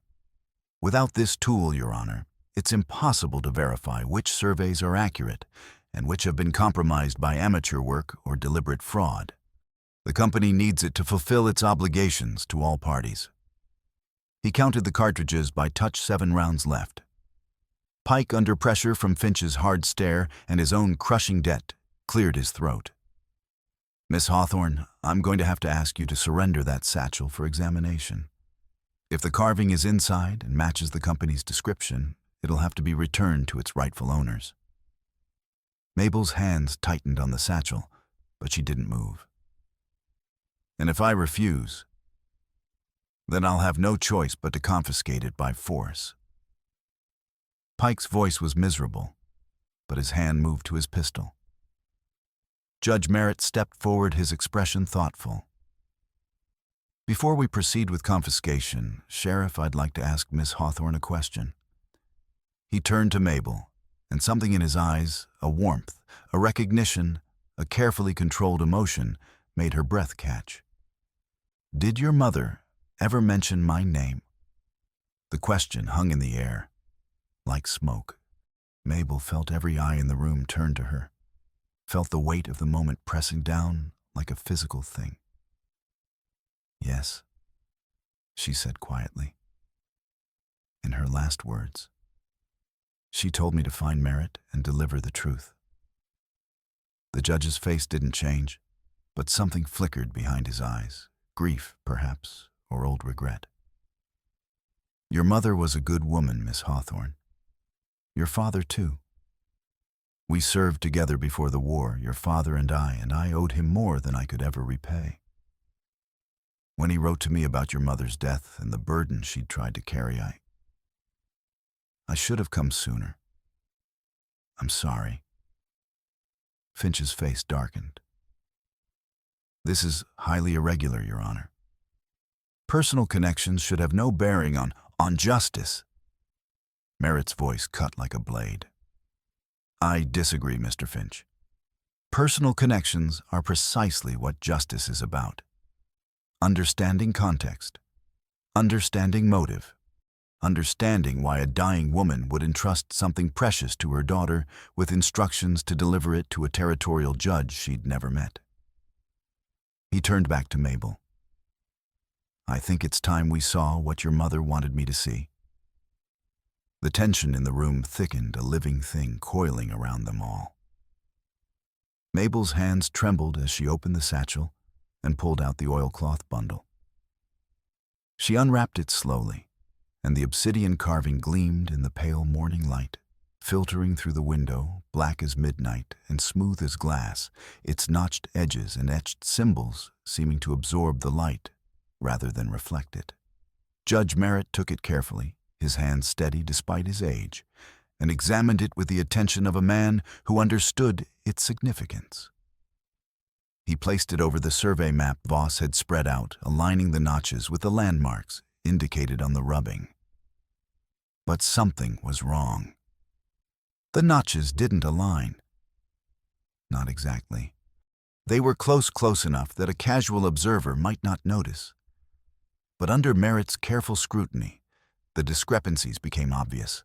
Without this tool, Your Honor, it's impossible to verify which surveys are accurate and which have been compromised by amateur work or deliberate fraud. The company needs it to fulfill its obligations to all parties. He counted the cartridges by touch, 7 rounds left. Pike, under pressure from Finch's hard stare and his own crushing debt, cleared his throat. Miss Hawthorne, I'm going to have to ask you to surrender that satchel for examination. If the carving is inside and matches the company's description, it'll have to be returned to its rightful owners. Mabel's hands tightened on the satchel, but she didn't move. And if I refuse, then I'll have no choice but to confiscate it by force. Pike's voice was miserable, but his hand moved to his pistol. Judge Merritt stepped forward, his expression thoughtful. Before we proceed with confiscation, Sheriff, I'd like to ask Miss Hawthorne a question. He turned to Mabel, and something in his eyes, a warmth, a recognition, a carefully controlled emotion, made her breath catch. Did your mother ever mention my name? The question hung in the air, like smoke. Mabel felt every eye in the room turn to her, felt the weight of the moment pressing down like a physical thing. Yes, she said quietly. In her last words, she told me to find Merritt and deliver the truth. The judge's face didn't change, but something flickered behind his eyes, grief, perhaps, or old regret. Your mother was a good woman, Miss Hawthorne. Your father, too. We served together before the war, your father and I owed him more than I could ever repay. When he wrote to me about your mother's death and the burden she'd tried to carry, I should have come sooner. I'm sorry. Finch's face darkened. This is highly irregular, Your Honor. Personal connections should have no bearing on justice. Merritt's voice cut like a blade. I disagree, Mr. Finch. Personal connections are precisely what justice is about. Understanding context, understanding motive, understanding why a dying woman would entrust something precious to her daughter with instructions to deliver it to a territorial judge she'd never met. He turned back to Mabel. I think it's time we saw what your mother wanted me to see. The tension in the room thickened, a living thing coiling around them all. Mabel's hands trembled as she opened the satchel and pulled out the oilcloth bundle. She unwrapped it slowly, and the obsidian carving gleamed in the pale morning light, filtering through the window, black as midnight and smooth as glass, its notched edges and etched symbols seeming to absorb the light rather than reflect it. Judge Merritt took it carefully, his hand steady despite his age, and examined it with the attention of a man who understood its significance. He placed it over the survey map Voss had spread out, aligning the notches with the landmarks indicated on the rubbing. But something was wrong. The notches didn't align. Not exactly. They were close enough that a casual observer might not notice. But under Merritt's careful scrutiny, the discrepancies became obvious.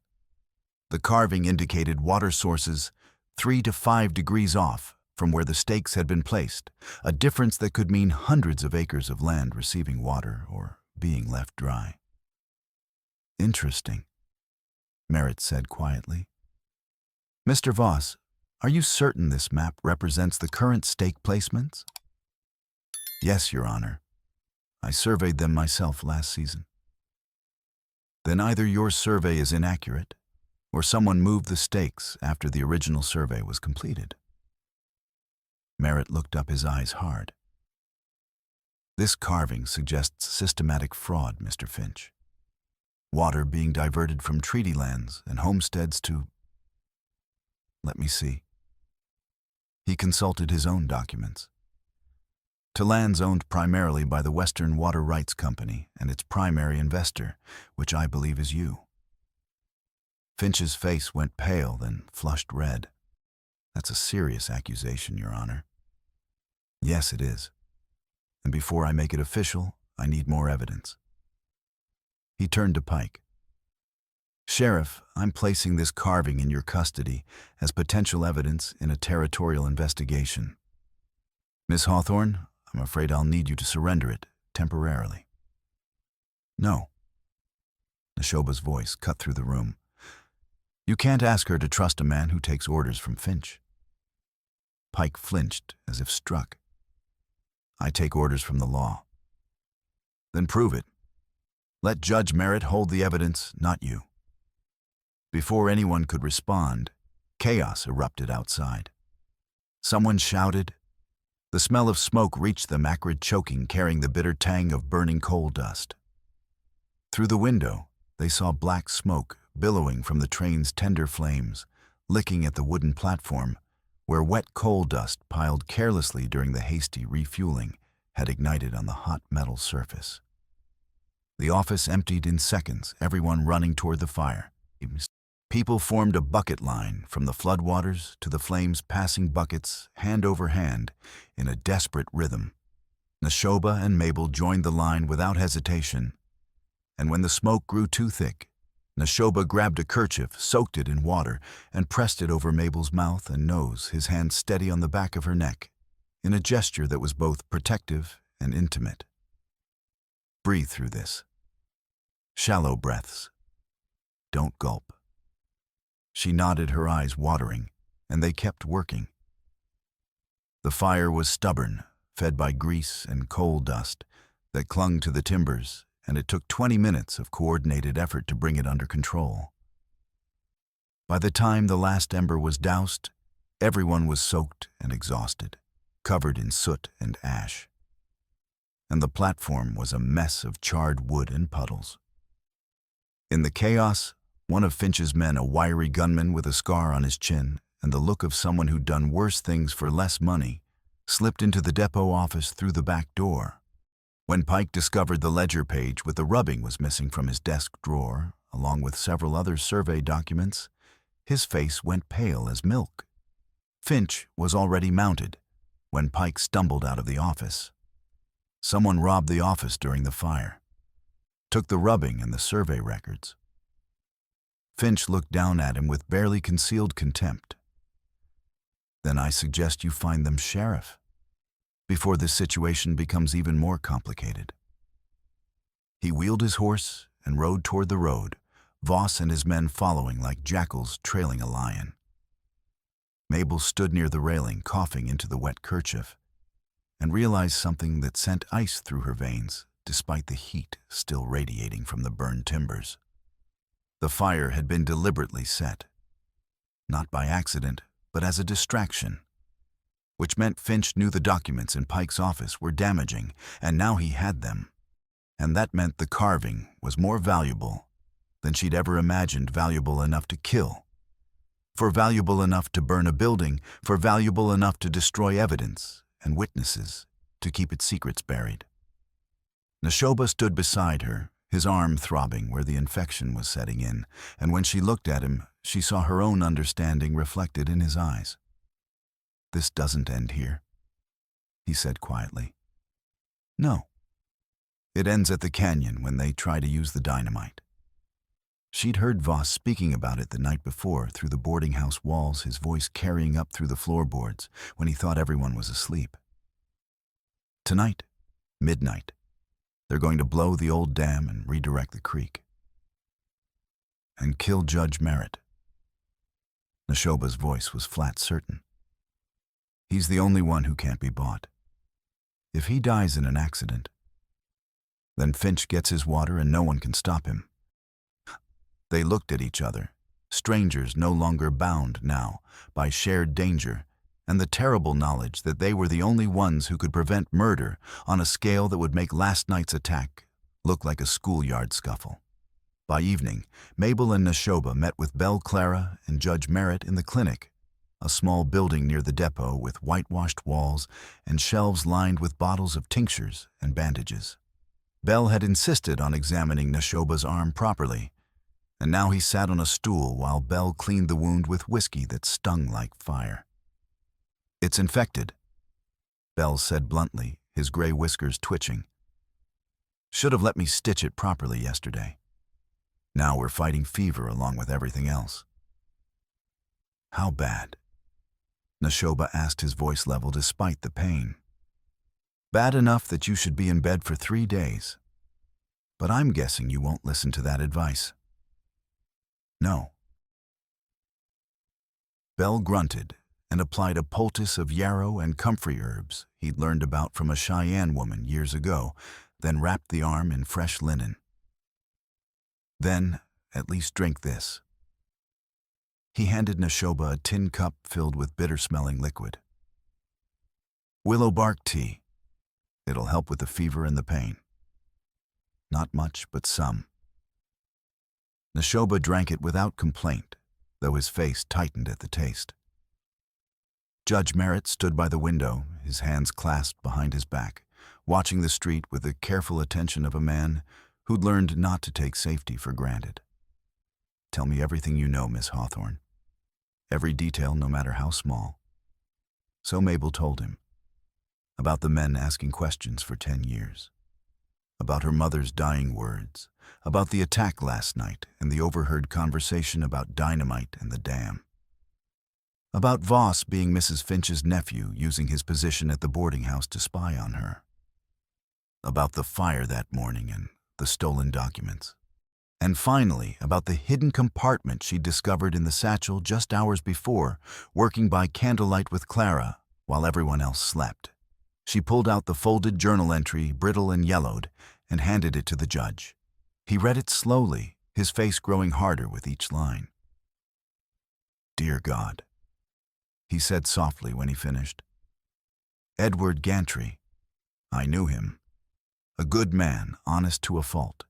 The carving indicated water sources 3 to 5 degrees off from where the stakes had been placed, a difference that could mean hundreds of acres of land receiving water or being left dry. Interesting, Merritt said quietly. Mr. Voss, are you certain this map represents the current stake placements? Yes, Your Honor. I surveyed them myself last season. Then either your survey is inaccurate, or someone moved the stakes after the original survey was completed. Merritt looked up, his eyes hard. This carving suggests systematic fraud, Mr. Finch. Water being diverted from treaty lands and homesteads to... Let me see. He consulted his own documents. To lands owned primarily by the Western Water Rights Company and its primary investor, which I believe is you. Finch's face went pale, then flushed red. That's a serious accusation, Your Honor. Yes, it is. And before I make it official, I need more evidence. He turned to Pike. Sheriff, I'm placing this carving in your custody as potential evidence in a territorial investigation. Miss Hawthorne, I'm afraid I'll need you to surrender it temporarily. No. Neshoba's voice cut through the room. You can't ask her to trust a man who takes orders from Finch. Pike flinched as if struck. I take orders from the law. Then prove it. Let Judge Merritt hold the evidence, not you. Before anyone could respond, chaos erupted outside. Someone shouted. The smell of smoke reached them, acrid choking, carrying the bitter tang of burning coal dust. Through the window, they saw black smoke billowing from the train's tender flames, licking at the wooden platform, where wet coal dust piled carelessly during the hasty refueling had ignited on the hot metal surface. The office emptied in seconds, everyone running toward the fire. People formed a bucket line from the floodwaters to the flames, passing buckets hand over hand in a desperate rhythm. Neshoba and Mabel joined the line without hesitation, and when the smoke grew too thick, Neshoba grabbed a kerchief, soaked it in water, and pressed it over Mabel's mouth and nose, his hand steady on the back of her neck, in a gesture that was both protective and intimate. Breathe through this. Shallow breaths. Don't gulp. She nodded, her eyes watering, and they kept working. The fire was stubborn, fed by grease and coal dust that clung to the timbers, and it took 20 minutes of coordinated effort to bring it under control. By the time the last ember was doused, everyone was soaked and exhausted, covered in soot and ash. And the platform was a mess of charred wood and puddles. In the chaos, one of Finch's men, a wiry gunman with a scar on his chin and the look of someone who'd done worse things for less money, slipped into the depot office through the back door. When Pike discovered the ledger page with the rubbing was missing from his desk drawer, along with several other survey documents, his face went pale as milk. Finch was already mounted when Pike stumbled out of the office. Someone robbed the office during the fire, took the rubbing and the survey records. Finch looked down at him with barely concealed contempt. Then I suggest you find them, Sheriff, before this situation becomes even more complicated. He wheeled his horse and rode toward the road, Voss and his men following like jackals trailing a lion. Mabel stood near the railing, coughing into the wet kerchief, and realized something that sent ice through her veins despite the heat still radiating from the burned timbers. The fire had been deliberately set, not by accident, but as a distraction, which meant Finch knew the documents in Pike's office were damaging, and now he had them. And that meant the carving was more valuable than she'd ever imagined, valuable enough to kill, for valuable enough to burn a building, for valuable enough to destroy evidence and witnesses, to keep its secrets buried. Neshoba stood beside her, his arm throbbing where the infection was setting in, and when she looked at him, she saw her own understanding reflected in his eyes. "This doesn't end here," he said quietly. "No. It ends at the canyon when they try to use the dynamite." She'd heard Voss speaking about it the night before through the boarding house walls, his voice carrying up through the floorboards when he thought everyone was asleep. Tonight, midnight, they're going to blow the old dam and redirect the creek. And kill Judge Merritt. Neshoba's voice was flat certain. He's the only one who can't be bought. If he dies in an accident, then Finch gets his water and no one can stop him. They looked at each other, strangers no longer bound now by shared danger and the terrible knowledge that they were the only ones who could prevent murder on a scale that would make last night's attack look like a schoolyard scuffle. By evening, Mabel and Neshoba met with Belle Clara and Judge Merritt in the clinic, a small building near the depot with whitewashed walls and shelves lined with bottles of tinctures and bandages. Belle had insisted on examining Neshoba's arm properly, and now he sat on a stool while Belle cleaned the wound with whiskey that stung like fire. "It's infected," Belle said bluntly, his gray whiskers twitching. "Should have let me stitch it properly yesterday. Now we're fighting fever along with everything else." "How bad?" Neshoba asked, his voice level despite the pain. "Bad enough that you should be in bed for 3 days. But I'm guessing you won't listen to that advice." "No." Belle grunted and applied a poultice of yarrow and comfrey herbs he'd learned about from a Cheyenne woman years ago, then wrapped the arm in fresh linen. "Then, at least drink this." He handed Neshoba a tin cup filled with bitter-smelling liquid. "Willow bark tea. It'll help with the fever and the pain. Not much, but some." Neshoba drank it without complaint, though his face tightened at the taste. Judge Merritt stood by the window, his hands clasped behind his back, watching the street with the careful attention of a man who'd learned not to take safety for granted. "Tell me everything you know, Miss Hawthorne. Every detail, no matter how small." So Mabel told him. About the men asking questions for 10 years. About her mother's dying words. About the attack last night and the overheard conversation about dynamite and the dam. About Voss being Mrs. Finch's nephew, using his position at the boarding house to spy on her. About the fire that morning and the stolen documents. And finally, about the hidden compartment she discovered in the satchel just hours before, working by candlelight with Clara while everyone else slept. She pulled out the folded journal entry, brittle and yellowed, and handed it to the judge. He read it slowly, his face growing harder with each line. "Dear God," he said softly when he finished. "Edward Gantry. I knew him. A good man, honest to a fault.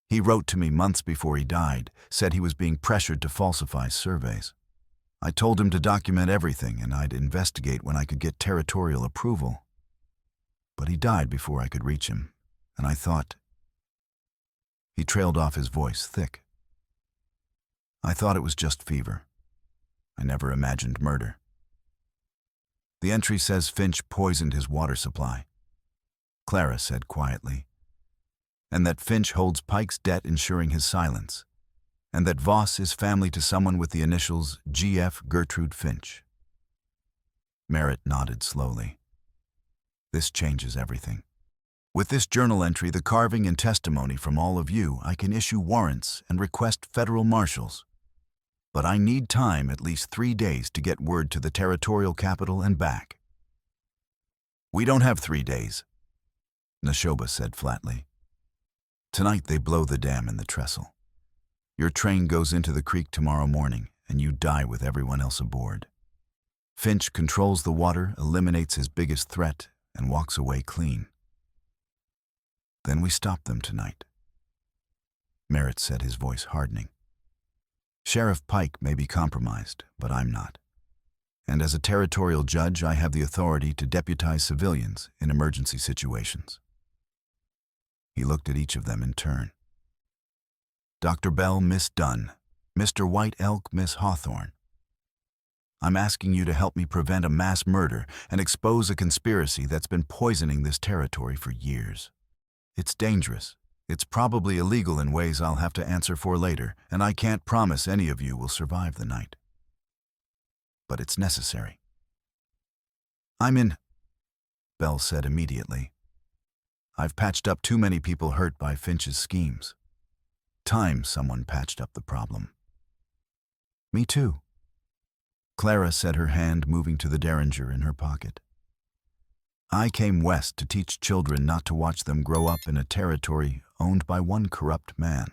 He wrote to me months before he died, said he was being pressured to falsify surveys. I told him to document everything and I'd investigate when I could get territorial approval. But he died before I could reach him, and I thought..." He trailed off, his voice thick. "I thought it was just fever. I never imagined murder." "The entry says Finch poisoned his water supply," Clara said quietly, "and that Finch holds Pike's debt ensuring his silence, and that Voss is family to someone with the initials G.F. Gertrude Finch." Merritt nodded slowly. "This changes everything. With this journal entry, the carving and testimony from all of you, I can issue warrants and request federal marshals. But I need time, at least 3 days, to get word to the territorial capital and back." "We don't have 3 days," Neshoba said flatly. "Tonight they blow the dam and the trestle. Your train goes into the creek tomorrow morning, and you die with everyone else aboard. Finch controls the water, eliminates his biggest threat, and walks away clean. Then we stop them tonight." Merritt said, his voice hardening. "Sheriff Pike may be compromised, but I'm not. And as a territorial judge, I have the authority to deputize civilians in emergency situations." He looked at each of them in turn. Dr. Bell, Miss Dunn. Mr. White Elk, Miss Hawthorne. I'm asking you to help me prevent a mass murder and expose a conspiracy that's been poisoning this territory for years. It's dangerous. It's probably illegal in ways I'll have to answer for later, and I can't promise any of you will survive the night. But it's necessary. I'm in, Bell said immediately. I've patched up too many people hurt by Finch's schemes. Time someone patched up the problem. Me too. Clara said, her hand moving to the derringer in her pocket. I came west to teach children not to watch them grow up in a territory owned by one corrupt man.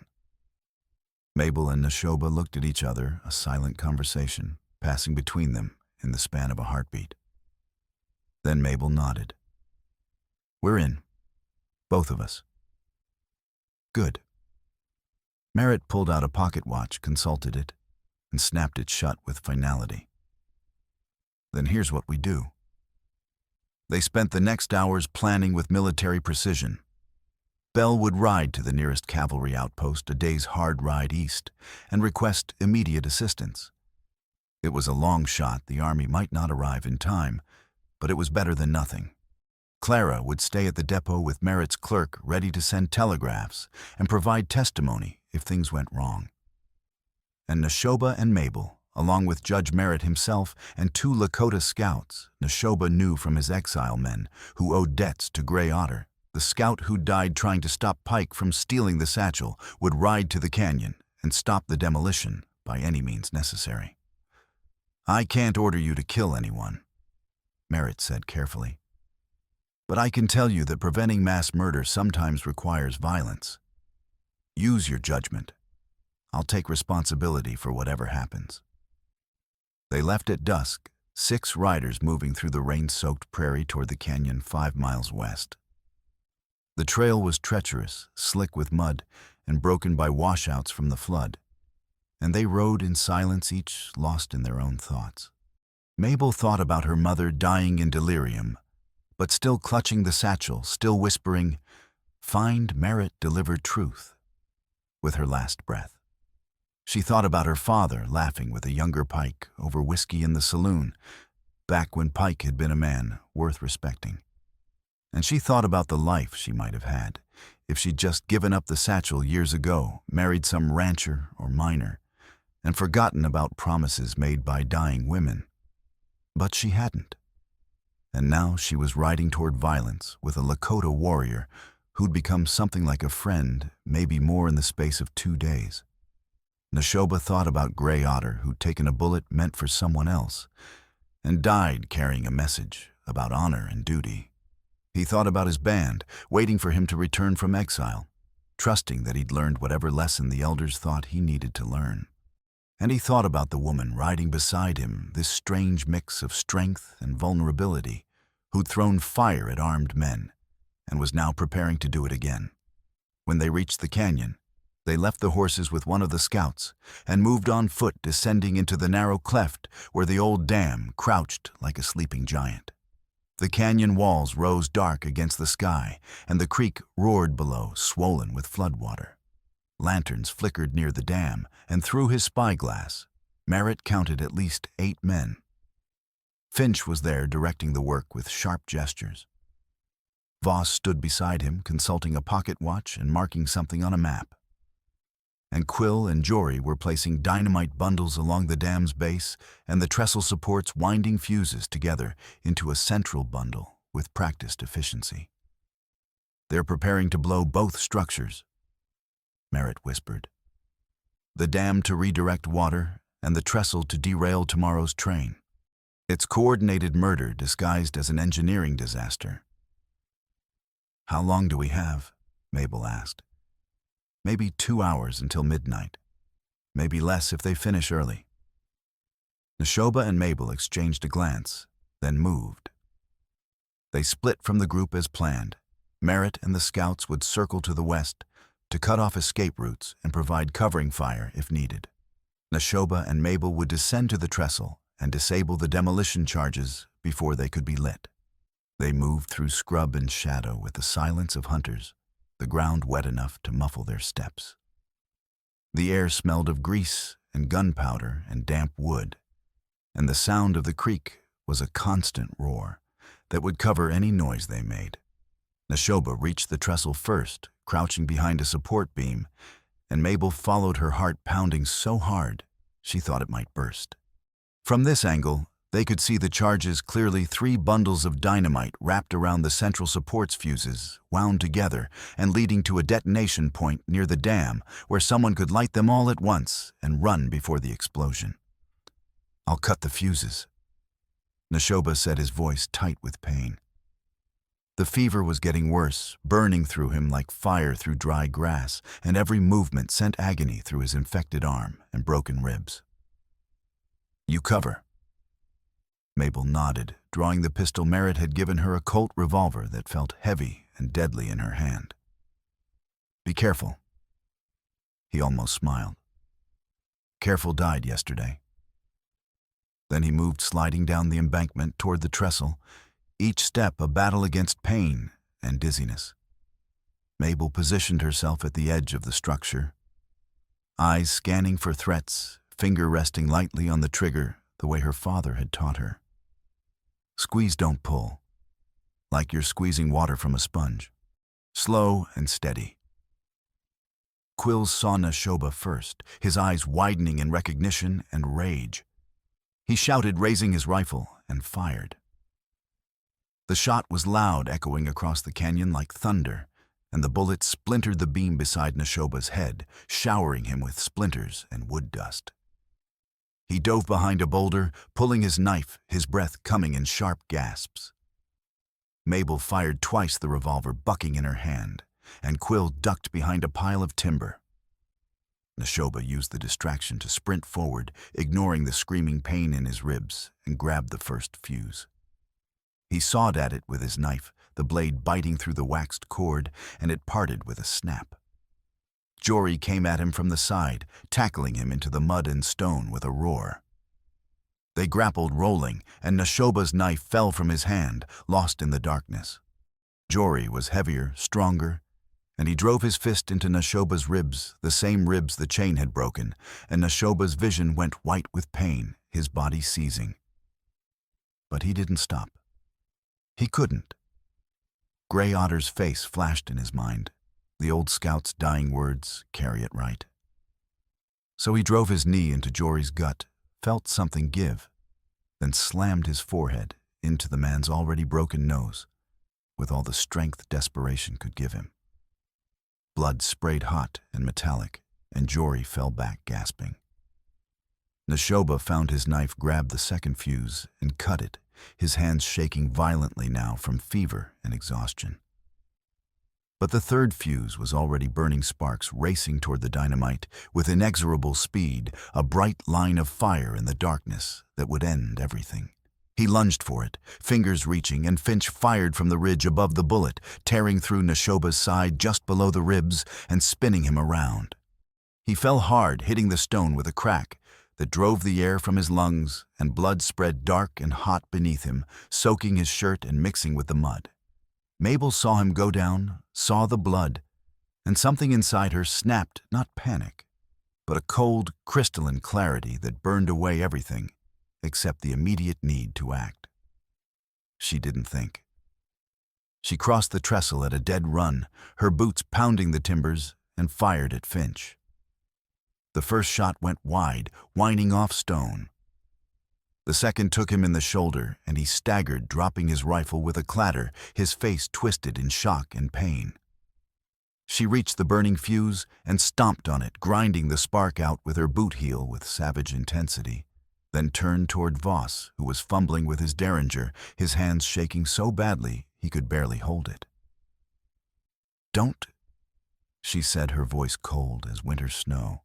Mabel and Neshoba looked at each other, a silent conversation passing between them in the span of a heartbeat. Then Mabel nodded. We're in. Both of us. Good. Merritt pulled out a pocket watch, consulted it, and snapped it shut with finality. Then here's what we do. They spent the next hours planning with military precision. Bell would ride to the nearest cavalry outpost, a day's hard ride east, and request immediate assistance. It was a long shot. The army might not arrive in time, but it was better than nothing. Clara would stay at the depot with Merritt's clerk, ready to send telegraphs and provide testimony if things went wrong. And Neshoba and Mabel, along with Judge Merritt himself and 2 Lakota scouts Neshoba knew from his exile men who owed debts to Gray Otter, the scout who died trying to stop Pike from stealing the satchel, would ride to the canyon and stop the demolition by any means necessary. I can't order you to kill anyone, Merritt said carefully. But I can tell you that preventing mass murder sometimes requires violence. Use your judgment. I'll take responsibility for whatever happens. They left at dusk, 6 riders moving through the rain-soaked prairie toward the canyon 5 miles west. The trail was treacherous, slick with mud, and broken by washouts from the flood, and they rode in silence, each lost in their own thoughts. Mabel thought about her mother dying in delirium, but still clutching the satchel, still whispering, "Find Merritt delivered truth," with her last breath. She thought about her father laughing with a younger Pike over whiskey in the saloon, back when Pike had been a man worth respecting. And she thought about the life she might have had if she'd just given up the satchel years ago, married some rancher or miner, and forgotten about promises made by dying women. But she hadn't. And now she was riding toward violence with a Lakota warrior who'd become something like a friend, maybe more in the space of 2 days. Neshoba thought about Gray Otter, who'd taken a bullet meant for someone else and died carrying a message about honor and duty. He thought about his band, waiting for him to return from exile, trusting that he'd learned whatever lesson the elders thought he needed to learn. And he thought about the woman riding beside him, this strange mix of strength and vulnerability, who'd thrown fire at armed men and was now preparing to do it again. When they reached the canyon, they left the horses with one of the scouts and moved on foot, descending into the narrow cleft where the old dam crouched like a sleeping giant. The canyon walls rose dark against the sky, and the creek roared below, swollen with floodwater. Lanterns flickered near the dam, and through his spyglass, Merritt counted at least 8 men. Finch was there directing the work with sharp gestures. Voss stood beside him, consulting a pocket watch and marking something on a map. And Quill and Jory were placing dynamite bundles along the dam's base and the trestle supports, winding fuses together into a central bundle with practiced efficiency. "They're preparing to blow both structures," Merritt whispered. "The dam to redirect water and the trestle to derail tomorrow's train. It's coordinated murder disguised as an engineering disaster." "How long do we have?" Mabel asked. "Maybe 2 hours until midnight. Maybe less if they finish early." Neshoba and Mabel exchanged a glance, then moved. They split from the group as planned. Merritt and the scouts would circle to the west to cut off escape routes and provide covering fire if needed. Neshoba and Mabel would descend to the trestle and disable the demolition charges before they could be lit. They moved through scrub and shadow with the silence of hunters, the ground wet enough to muffle their steps. The air smelled of grease and gunpowder and damp wood, and the sound of the creek was a constant roar that would cover any noise they made. Neshoba reached the trestle first, crouching behind a support beam, and Mabel followed, her heart pounding so hard she thought it might burst. From this angle, they could see the charges clearly: 3 bundles of dynamite wrapped around the central supports fuses, wound together and leading to a detonation point near the dam where someone could light them all at once and run before the explosion. "I'll cut the fuses," Neshoba said, his voice tight with pain. The fever was getting worse, burning through him like fire through dry grass, and every movement sent agony through his infected arm and broken ribs. "You cover." Mabel nodded, drawing the pistol Merritt had given her, a Colt revolver that felt heavy and deadly in her hand. "Be careful." He almost smiled. "Careful died yesterday." Then he moved, sliding down the embankment toward the trestle, each step a battle against pain and dizziness. Mabel positioned herself at the edge of the structure, eyes scanning for threats, finger resting lightly on the trigger the way her father had taught her. "Squeeze, don't pull, like you're squeezing water from a sponge. Slow and steady." Quills saw Neshoba first, his eyes widening in recognition and rage. He shouted, raising his rifle, and fired. The shot was loud, echoing across the canyon like thunder, and the bullet splintered the beam beside Neshoba's head, showering him with splinters and wood dust. He dove behind a boulder, pulling his knife, his breath coming in sharp gasps. Mabel fired twice, the revolver bucking in her hand, and Quill ducked behind a pile of timber. Neshoba used the distraction to sprint forward, ignoring the screaming pain in his ribs, and grabbed the first fuse. He sawed at it with his knife, the blade biting through the waxed cord, and it parted with a snap. Jory came at him from the side, tackling him into the mud and stone with a roar. They grappled, rolling, and Neshoba's knife fell from his hand, lost in the darkness. Jory was heavier, stronger, and he drove his fist into Neshoba's ribs, the same ribs the chain had broken, and Neshoba's vision went white with pain, his body seizing. But he didn't stop. He couldn't. Gray Otter's face flashed in his mind, the old scout's dying words, "Carry it right." So he drove his knee into Jory's gut, felt something give, then slammed his forehead into the man's already broken nose with all the strength desperation could give him. Blood sprayed hot and metallic, and Jory fell back gasping. Neshoba found his knife, grabbed the second fuse, and cut it, his hands shaking violently now from fever and exhaustion. But the third fuse was already burning sparks, racing toward the dynamite with inexorable speed, a bright line of fire in the darkness that would end everything. He lunged for it, fingers reaching, and Finch fired from the ridge above the bullet, tearing through Neshoba's side just below the ribs and spinning him around. He fell hard, hitting the stone with a crack that drove the air from his lungs, and blood spread dark and hot beneath him, soaking his shirt and mixing with the mud. Mabel saw him go down, saw the blood, and something inside her snapped, not panic, but a cold, crystalline clarity that burned away everything except the immediate need to act. She didn't think. She crossed the trestle at a dead run, her boots pounding the timbers, and fired at Finch. The first shot went wide, whining off stone. The second took him in the shoulder, and he staggered, dropping his rifle with a clatter, his face twisted in shock and pain. She reached the burning fuse and stomped on it, grinding the spark out with her boot heel with savage intensity, then turned toward Voss, who was fumbling with his derringer, his hands shaking so badly he could barely hold it. "Don't," she said, her voice cold as winter snow.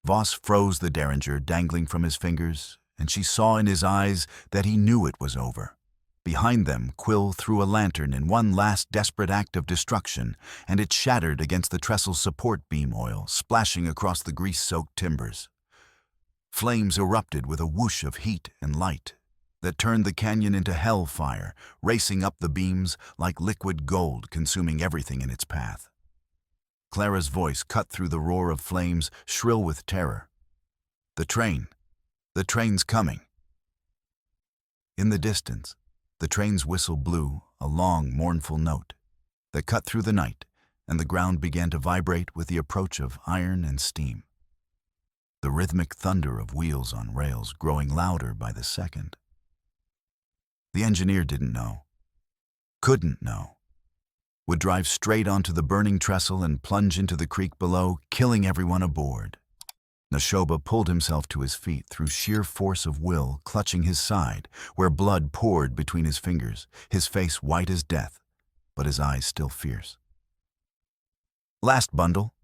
Voss froze the derringer, dangling from his fingers, and she saw in his eyes that he knew it was over. Behind them, Quill threw a lantern in one last desperate act of destruction, and it shattered against the trestle's support beam oil, splashing across the grease-soaked timbers. Flames erupted with a whoosh of heat and light that turned the canyon into hellfire, racing up the beams like liquid gold, consuming everything in its path. Clara's voice cut through the roar of flames, shrill with terror. The train! The train's coming! In the distance, the train's whistle blew a long, mournful note that cut through the night, and the ground began to vibrate with the approach of iron and steam. The rhythmic thunder of wheels on rails growing louder by the second. The engineer didn't know, couldn't know, would drive straight onto the burning trestle and plunge into the creek below, killing everyone aboard. Neshoba pulled himself to his feet through sheer force of will, clutching his side, where blood poured between his fingers, his face white as death, but his eyes still fierce. "Last bundle,"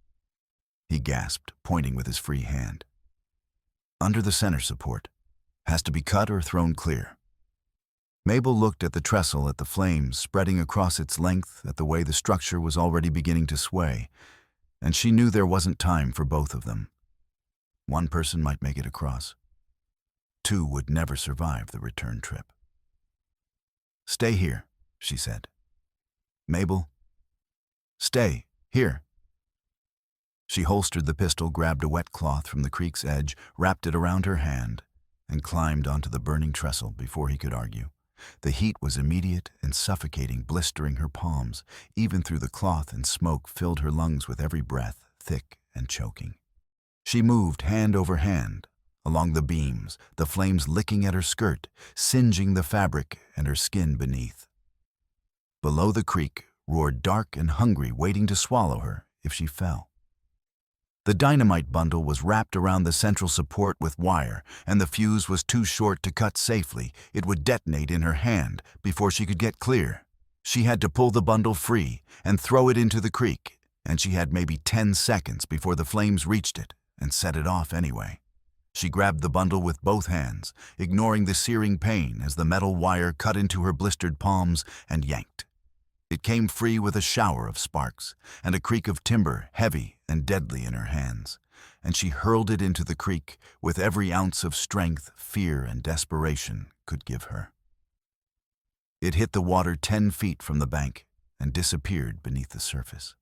he gasped, pointing with his free hand. "Under the center support. Has to be cut or thrown clear." Mabel looked at the trestle, at the flames spreading across its length, at the way the structure was already beginning to sway, and she knew there wasn't time for both of them. One person might make it across. Two would never survive the return trip. "Stay here," she said. "Mabel, stay here." She holstered the pistol, grabbed a wet cloth from the creek's edge, wrapped it around her hand, and climbed onto the burning trestle before he could argue. The heat was immediate and suffocating, blistering her palms. Even through the cloth, and smoke filled her lungs with every breath, thick and choking. She moved hand over hand along the beams, the flames licking at her skirt, singeing the fabric and her skin beneath. Below, the creek roared dark and hungry, waiting to swallow her if she fell. The dynamite bundle was wrapped around the central support with wire, and the fuse was too short to cut safely. It would detonate in her hand before she could get clear. She had to pull the bundle free and throw it into the creek, and she had maybe 10 seconds before the flames reached it and set it off anyway. She grabbed the bundle with both hands, ignoring the searing pain as the metal wire cut into her blistered palms, and yanked. It came free with a shower of sparks and a creak of timber, heavy and deadly in her hands, and she hurled it into the creek with every ounce of strength, fear, and desperation could give her. It hit the water 10 feet from the bank and disappeared beneath the surface.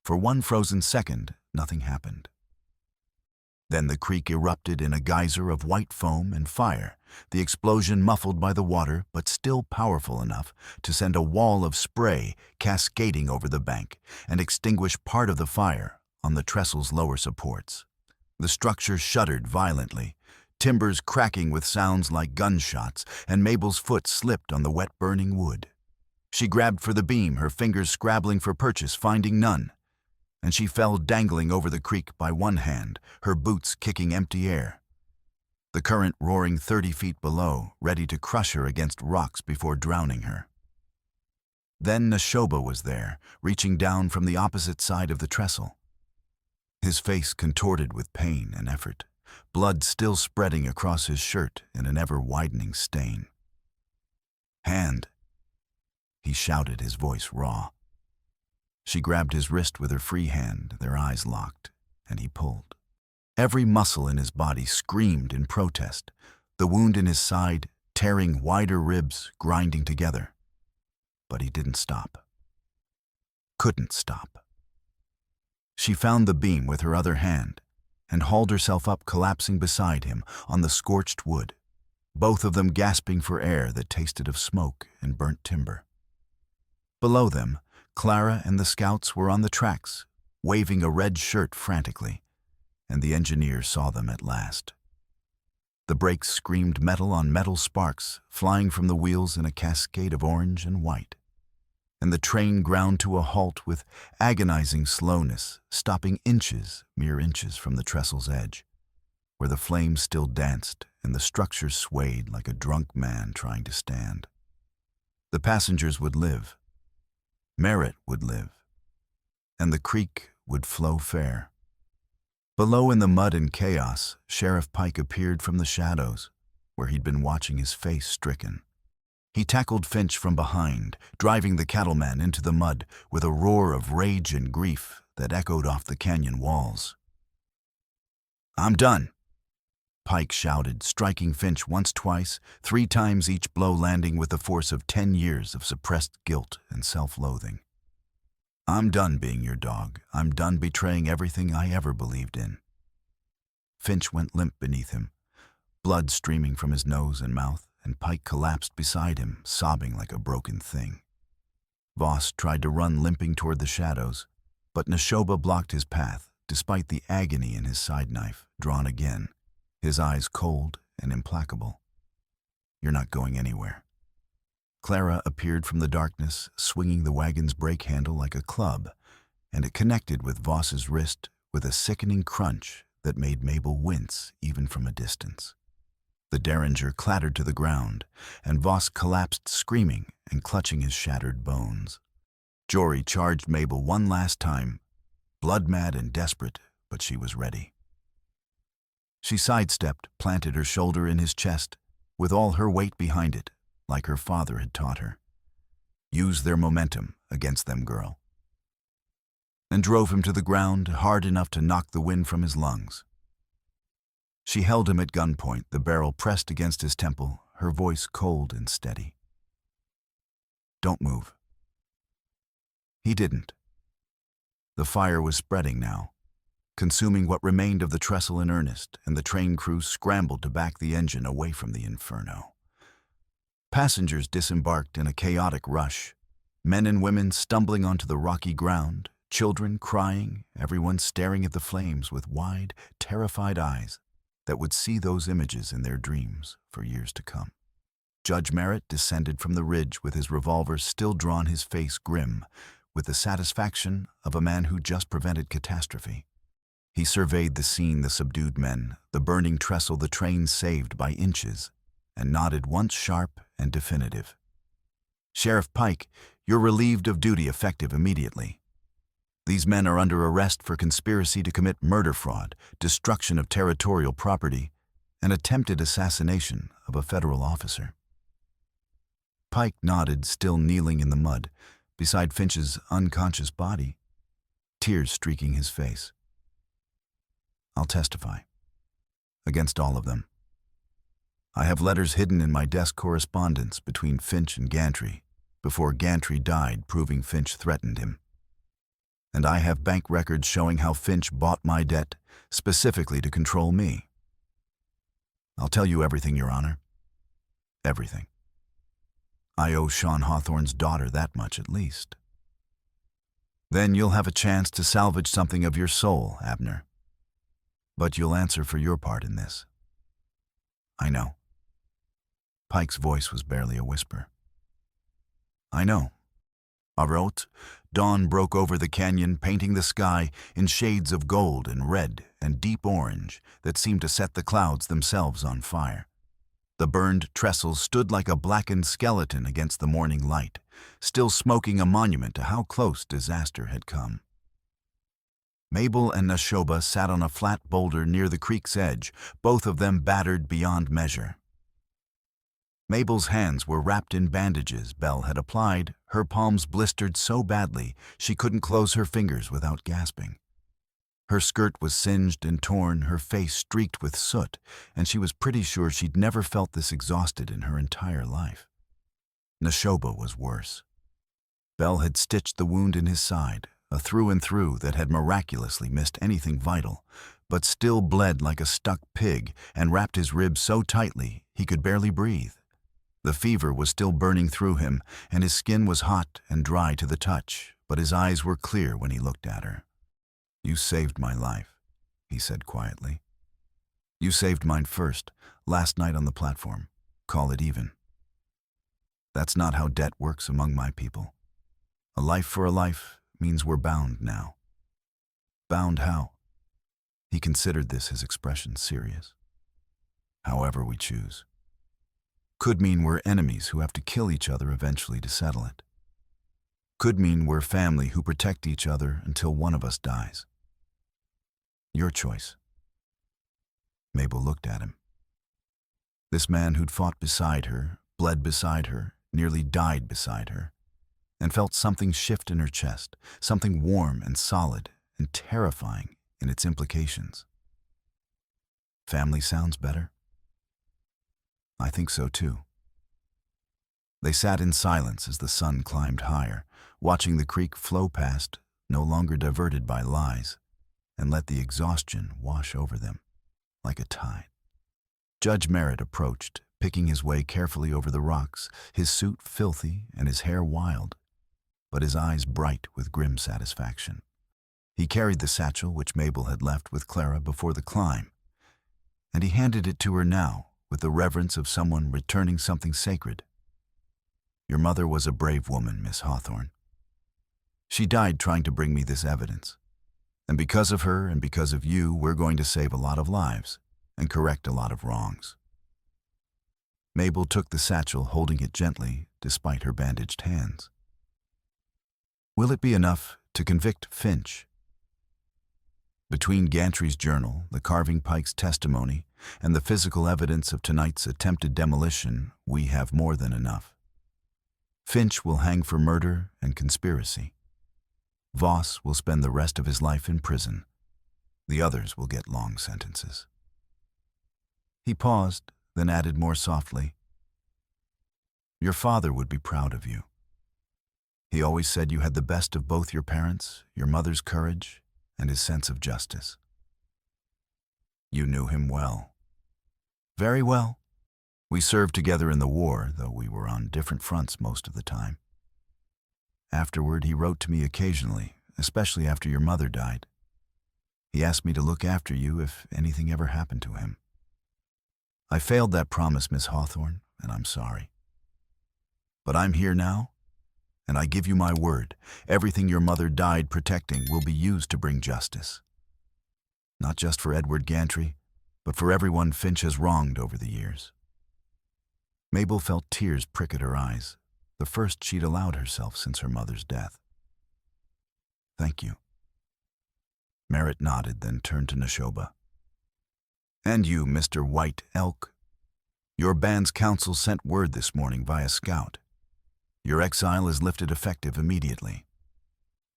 For one frozen second, nothing happened. Then the creek erupted in a geyser of white foam and fire, the explosion muffled by the water but still powerful enough to send a wall of spray cascading over the bank and extinguish part of the fire on the trestle's lower supports. The structure shuddered violently, timbers cracking with sounds like gunshots, and Mabel's foot slipped on the wet burning wood. She grabbed for the beam, her fingers scrabbling for purchase, finding none, and she fell dangling over the creek by one hand, her boots kicking empty air. The current roaring 30 feet below, ready to crush her against rocks before drowning her. Then Neshoba was there, reaching down from the opposite side of the trestle. His face contorted with pain and effort, blood still spreading across his shirt in an ever-widening stain. "Hand," he shouted, his voice raw. She grabbed his wrist with her free hand, their eyes locked, and he pulled. Every muscle in his body screamed in protest, the wound in his side tearing wider ribs, grinding together. But he didn't stop. Couldn't stop. She found the beam with her other hand and hauled herself up, collapsing beside him on the scorched wood, both of them gasping for air that tasted of smoke and burnt timber. Below them, Clara and the scouts were on the tracks, waving a red shirt frantically, and the engineer saw them at last. The brakes screamed metal on metal, sparks flying from the wheels in a cascade of orange and white, and the train ground to a halt with agonizing slowness, stopping inches, mere inches from the trestle's edge, where the flames still danced and the structure swayed like a drunk man trying to stand. The passengers would live. Merritt would live, and the creek would flow fair. Below, in the mud and chaos, Sheriff Pike appeared from the shadows, where he'd been watching, his face stricken. He tackled Finch from behind, driving the cattleman into the mud with a roar of rage and grief that echoed off the canyon walls. "I'm done," Pike shouted, striking Finch once, twice, 3 times, each blow landing with the force of 10 years of suppressed guilt and self-loathing. I'm done being your dog. I'm done betraying everything I ever believed in. Finch went limp beneath him, blood streaming from his nose and mouth, and Pike collapsed beside him, sobbing like a broken thing. Voss tried to run limping toward the shadows, but Neshoba blocked his path, despite the agony in his side knife, drawn again, his eyes cold and implacable. You're not going anywhere. Clara appeared from the darkness, swinging the wagon's brake handle like a club, and it connected with Voss's wrist with a sickening crunch that made Mabel wince even from a distance. The derringer clattered to the ground, and Voss collapsed screaming and clutching his shattered bones. Jory charged Mabel one last time, blood-mad and desperate, but she was ready. She sidestepped, planted her shoulder in his chest, with all her weight behind it, like her father had taught her. Use their momentum against them, girl. And drove him to the ground hard enough to knock the wind from his lungs. She held him at gunpoint, the barrel pressed against his temple, her voice cold and steady. Don't move. He didn't. The fire was spreading now, consuming what remained of the trestle in earnest, and the train crew scrambled to back the engine away from the inferno. Passengers disembarked in a chaotic rush, men and women stumbling onto the rocky ground, children crying, everyone staring at the flames with wide, terrified eyes that would see those images in their dreams for years to come. Judge Merritt descended from the ridge with his revolver still drawn, his face grim, with the satisfaction of a man who just prevented catastrophe. He surveyed the scene, the subdued men, the burning trestle the train saved by inches, and nodded once sharp and definitive. Sheriff Pike, you're relieved of duty effective immediately. These men are under arrest for conspiracy to commit murder fraud, destruction of territorial property, and attempted assassination of a federal officer. Pike nodded, still kneeling in the mud, beside Finch's unconscious body, tears streaking his face. I'll testify. Against all of them. I have letters hidden in my desk correspondence between Finch and Gantry, before Gantry died, proving Finch threatened him. And I have bank records showing how Finch bought my debt, specifically to control me. I'll tell you everything, Your Honor. Everything. I owe Sean Hawthorne's daughter that much at least. Then you'll have a chance to salvage something of your soul, Abner. But you'll answer for your part in this. I know. Pike's voice was barely a whisper. I know. Arot, dawn broke over the canyon, painting the sky in shades of gold and red and deep orange that seemed to set the clouds themselves on fire. The burned trestle stood like a blackened skeleton against the morning light, still smoking a monument to how close disaster had come. Mabel and Neshoba sat on a flat boulder near the creek's edge, both of them battered beyond measure. Mabel's hands were wrapped in bandages Belle had applied, her palms blistered so badly she couldn't close her fingers without gasping. Her skirt was singed and torn, her face streaked with soot, and she was pretty sure she'd never felt this exhausted in her entire life. Neshoba was worse. Belle had stitched the wound in his side, a through-and-through that had miraculously missed anything vital, but still bled like a stuck pig and wrapped his ribs so tightly he could barely breathe. The fever was still burning through him, and his skin was hot and dry to the touch, but his eyes were clear when he looked at her. You saved my life, he said quietly. You saved mine first, last night on the platform. Call it even. That's not how debt works among my people. A life for a life means we're bound now. Bound how? He considered this, his expression serious. However we choose. Could mean we're enemies who have to kill each other eventually to settle it. Could mean we're family who protect each other until one of us dies. Your choice. Mabel looked at him. This man who'd fought beside her, bled beside her, nearly died beside her, and felt something shift in her chest, something warm and solid and terrifying in its implications. Family sounds better? I think so too. They sat in silence as the sun climbed higher, watching the creek flow past, no longer diverted by lies, and let the exhaustion wash over them like a tide. Judge Merritt approached, picking his way carefully over the rocks, his suit filthy and his hair wild, but his eyes bright with grim satisfaction. He carried the satchel which Mabel had left with Clara before the climb, and he handed it to her now with the reverence of someone returning something sacred. Your mother was a brave woman, Miss Hawthorne. She died trying to bring me this evidence. And because of her and because of you, we're going to save a lot of lives and correct a lot of wrongs. Mabel took the satchel, holding it gently despite her bandaged hands. Will it be enough to convict Finch? Between Gantry's journal, the carving Pike's testimony, and the physical evidence of tonight's attempted demolition, we have more than enough. Finch will hang for murder and conspiracy. Voss will spend the rest of his life in prison. The others will get long sentences. He paused, then added more softly, Your father would be proud of you. He always said you had the best of both your parents, your mother's courage, and his sense of justice. You knew him well. Very well. We served together in the war, though we were on different fronts most of the time. Afterward, he wrote to me occasionally, especially after your mother died. He asked me to look after you if anything ever happened to him. I failed that promise, Miss Hawthorne, and I'm sorry. But I'm here now, and I give you my word, everything your mother died protecting will be used to bring justice. Not just for Edward Gantry, but for everyone Finch has wronged over the years. Mabel felt tears prick at her eyes, the first she'd allowed herself since her mother's death. Thank you. Merritt nodded, then turned to Neshoba. And you, Mr. White Elk. Your band's council sent word this morning via scout. Your exile is lifted effective immediately.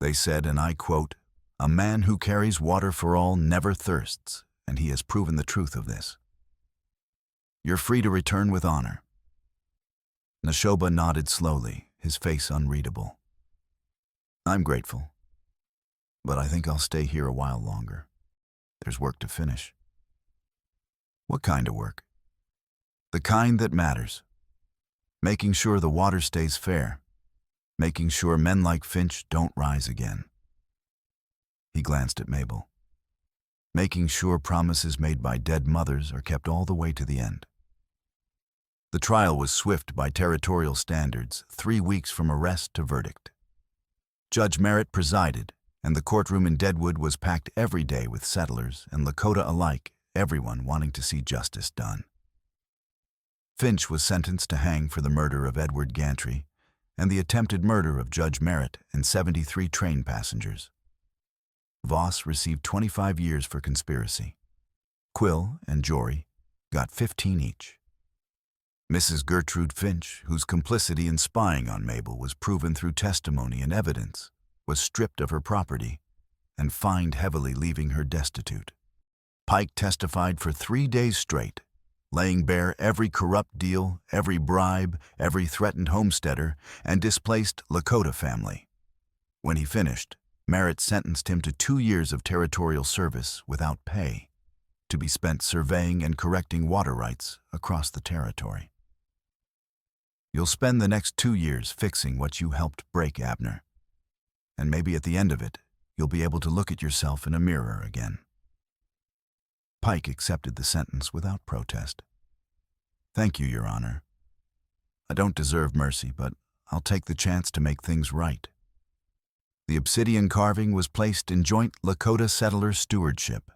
They said, and I quote, "A man who carries water for all never thirsts, and he has proven the truth of this. You're free to return with honor." Neshoba nodded slowly, his face unreadable. I'm grateful, but I think I'll stay here a while longer. There's work to finish. What kind of work? The kind that matters. Making sure the water stays fair. Making sure men like Finch don't rise again. He glanced at Mabel. Making sure promises made by dead mothers are kept all the way to the end. The trial was swift by territorial standards, 3 weeks from arrest to verdict. Judge Merritt presided, and the courtroom in Deadwood was packed every day with settlers and Lakota alike, everyone wanting to see justice done. Finch was sentenced to hang for the murder of Edward Gantry and the attempted murder of Judge Merritt and 73 train passengers. Voss received 25 years for conspiracy. Quill and Jory got 15 each. Mrs. Gertrude Finch, whose complicity in spying on Mabel was proven through testimony and evidence, was stripped of her property and fined heavily, leaving her destitute. Pike testified for 3 days straight, laying bare every corrupt deal, every bribe, every threatened homesteader, and displaced Lakota family. When he finished, Merritt sentenced him to 2 years of territorial service without pay, to be spent surveying and correcting water rights across the territory. You'll spend the next 2 years fixing what you helped break, Abner. And maybe at the end of it, you'll be able to look at yourself in a mirror again. Pike accepted the sentence without protest. Thank you, Your Honor. I don't deserve mercy, but I'll take the chance to make things right. The obsidian carving was placed in joint Lakota settler stewardship,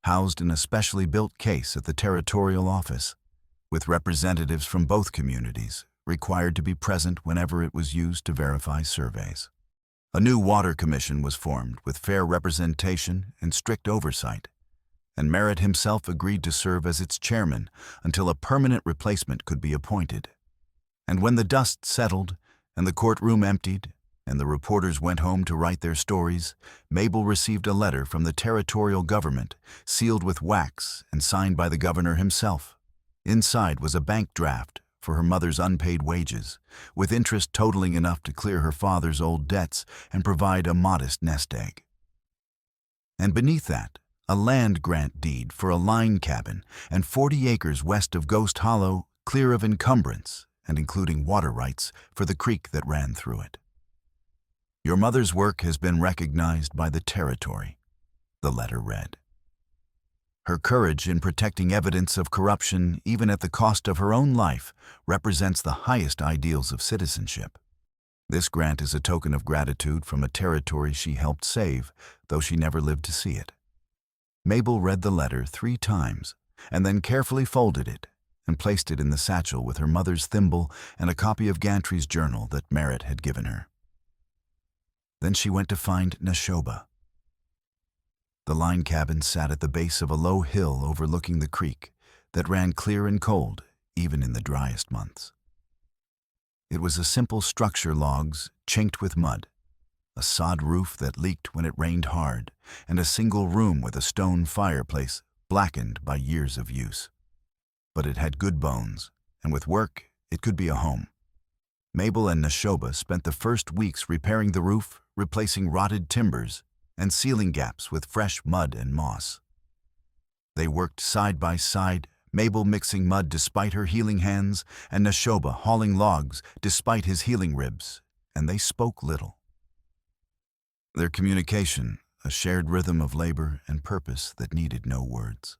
housed in a specially built case at the territorial office, with representatives from both communities required to be present whenever it was used to verify surveys. A new water commission was formed with fair representation and strict oversight, and Merritt himself agreed to serve as its chairman until a permanent replacement could be appointed. And when the dust settled and the courtroom emptied and the reporters went home to write their stories, Mabel received a letter from the territorial government, sealed with wax and signed by the governor himself. Inside was a bank draft for her mother's unpaid wages, with interest totaling enough to clear her father's old debts and provide a modest nest egg. And beneath that, a land grant deed for a line cabin and 40 acres west of Ghost Hollow, clear of encumbrance and including water rights for the creek that ran through it. Your mother's work has been recognized by the territory, the letter read. Her courage in protecting evidence of corruption, even at the cost of her own life, represents the highest ideals of citizenship. This grant is a token of gratitude from a territory she helped save, though she never lived to see it. Mabel read the letter 3 times, and then carefully folded it and placed it in the satchel with her mother's thimble and a copy of Gantry's journal that Merritt had given her. Then she went to find Neshoba. The line cabin sat at the base of a low hill overlooking the creek that ran clear and cold, even in the driest months. It was a simple structure, logs chinked with mud, a sod roof that leaked when it rained hard, and a single room with a stone fireplace blackened by years of use. But it had good bones, and with work, it could be a home. Mabel and Neshoba spent the first weeks repairing the roof, replacing rotted timbers, and sealing gaps with fresh mud and moss. They worked side by side, Mabel mixing mud despite her healing hands, and Neshoba hauling logs despite his healing ribs, and they spoke little. Their communication, a shared rhythm of labor and purpose that needed no words.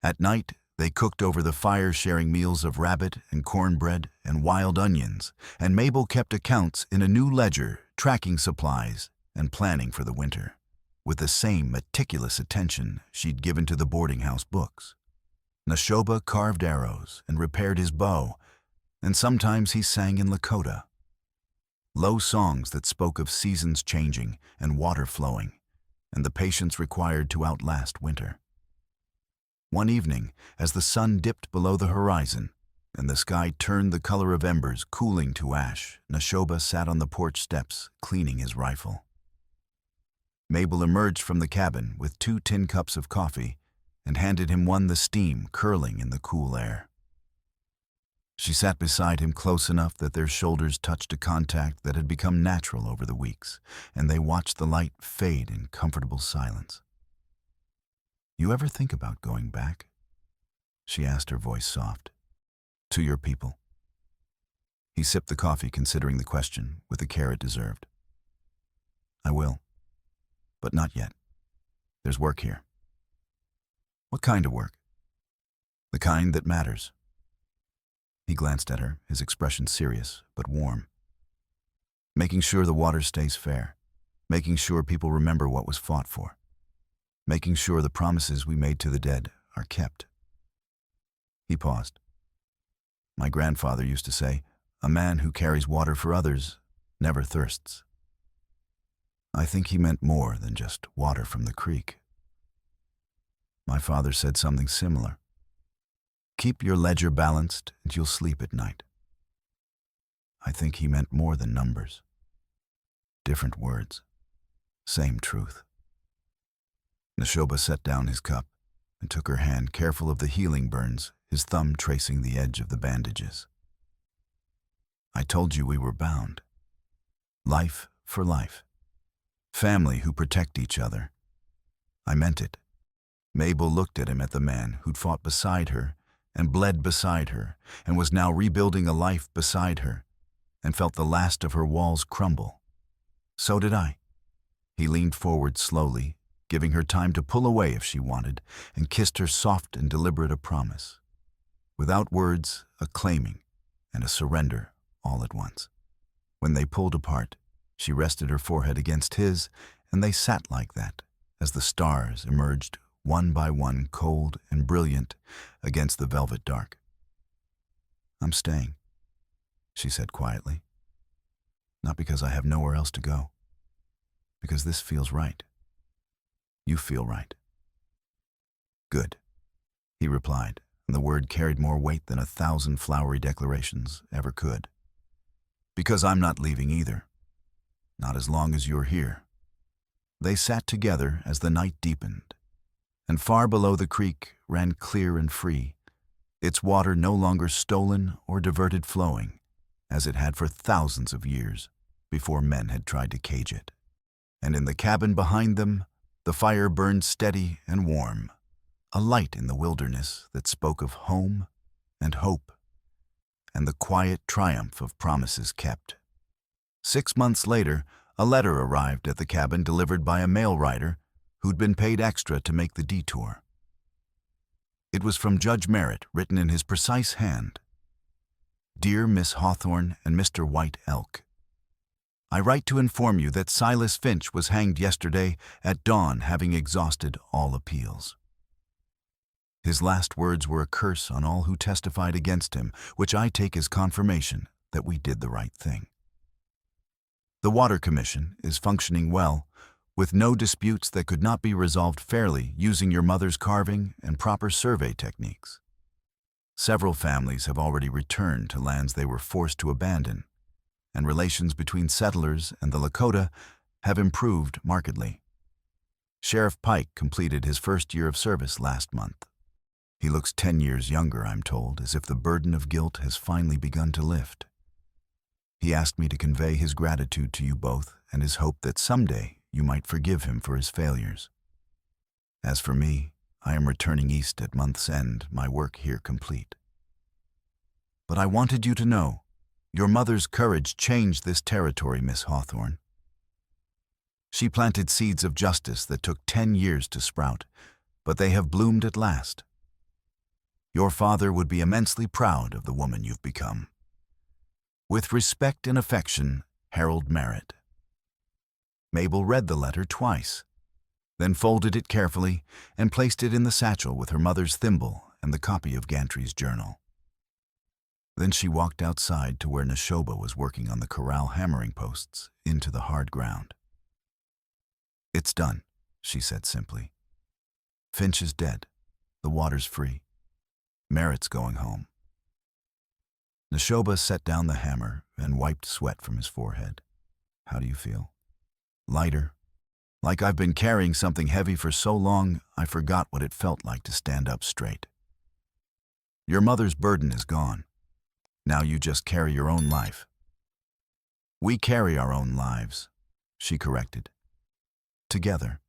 At night, they cooked over the fire, sharing meals of rabbit and cornbread and wild onions, and Mabel kept accounts in a new ledger, tracking supplies and planning for the winter, with the same meticulous attention she'd given to the boarding house books. Neshoba carved arrows and repaired his bow, and sometimes he sang in Lakota. Low songs that spoke of seasons changing and water flowing, and the patience required to outlast winter. One evening, as the sun dipped below the horizon, and the sky turned the color of embers, cooling to ash, Neshoba sat on the porch steps, cleaning his rifle. Mabel emerged from the cabin with 2 tin cups of coffee and handed him one, the steam curling in the cool air. She sat beside him close enough that their shoulders touched a contact that had become natural over the weeks, and they watched the light fade in comfortable silence. "You ever think about going back?" she asked, her voice soft. "To your people?" He sipped the coffee, considering the question with the care it deserved. "I will. But not yet. There's work here." "What kind of work?" "The kind that matters." He glanced at her, his expression serious but warm. "Making sure the water stays fair. Making sure people remember what was fought for. Making sure the promises we made to the dead are kept." He paused. "My grandfather used to say, 'A man who carries water for others never thirsts.' I think he meant more than just water from the creek. My father said something similar. 'Keep your ledger balanced and you'll sleep at night.' I think he meant more than numbers. Different words, same truth." Neshoba set down his cup and took her hand, careful of the healing burns, his thumb tracing the edge of the bandages. "I told you we were bound. Life for life. Family who protect each other. I meant it." Mabel looked at him, at the man who'd fought beside her and bled beside her and was now rebuilding a life beside her, and felt the last of her walls crumble. "So did I." He leaned forward slowly, giving her time to pull away if she wanted, and kissed her soft and deliberate, a promise. Without words, a claiming and a surrender all at once. When they pulled apart, she rested her forehead against his, and they sat like that as the stars emerged one by one, cold and brilliant against the velvet dark. "I'm staying," she said quietly. "Not because I have nowhere else to go. Because this feels right. You feel right." "Good," he replied, and the word carried more weight than 1,000 flowery declarations ever could. "Because I'm not leaving either. Not as long as you're here." They sat together as the night deepened, and far below the creek ran clear and free, its water no longer stolen or diverted flowing, as it had for thousands of years before men had tried to cage it. And in the cabin behind them, the fire burned steady and warm, a light in the wilderness that spoke of home and hope, and the quiet triumph of promises kept. 6 months later, a letter arrived at the cabin delivered by a mail rider who'd been paid extra to make the detour. It was from Judge Merritt, written in his precise hand. Dear Miss Hawthorne and Mr. White Elk, I write to inform you that Silas Finch was hanged yesterday at dawn, having exhausted all appeals. His last words were a curse on all who testified against him, which I take as confirmation that we did the right thing. The Water Commission is functioning well, with no disputes that could not be resolved fairly using your mother's carving and proper survey techniques. Several families have already returned to lands they were forced to abandon, and relations between settlers and the Lakota have improved markedly. Sheriff Pike completed his first year of service last month. He looks 10 years younger, I'm told, as if the burden of guilt has finally begun to lift. He asked me to convey his gratitude to you both and his hope that someday you might forgive him for his failures. As for me, I am returning east at month's end, my work here complete. But I wanted you to know, your mother's courage changed this territory, Miss Hawthorne. She planted seeds of justice that took 10 years to sprout, but they have bloomed at last. Your father would be immensely proud of the woman you've become. With respect and affection, Harold Merritt. Mabel read the letter twice, then folded it carefully and placed it in the satchel with her mother's thimble and the copy of Gantry's journal. Then she walked outside to where Neshoba was working on the corral hammering posts into the hard ground. It's done, she said simply. Finch is dead. The water's free. Merritt's going home. Neshoba set down the hammer and wiped sweat from his forehead. How do you feel? Lighter. Like I've been carrying something heavy for so long, I forgot what it felt like to stand up straight. Your mother's burden is gone. Now you just carry your own life. We carry our own lives, she corrected. Together.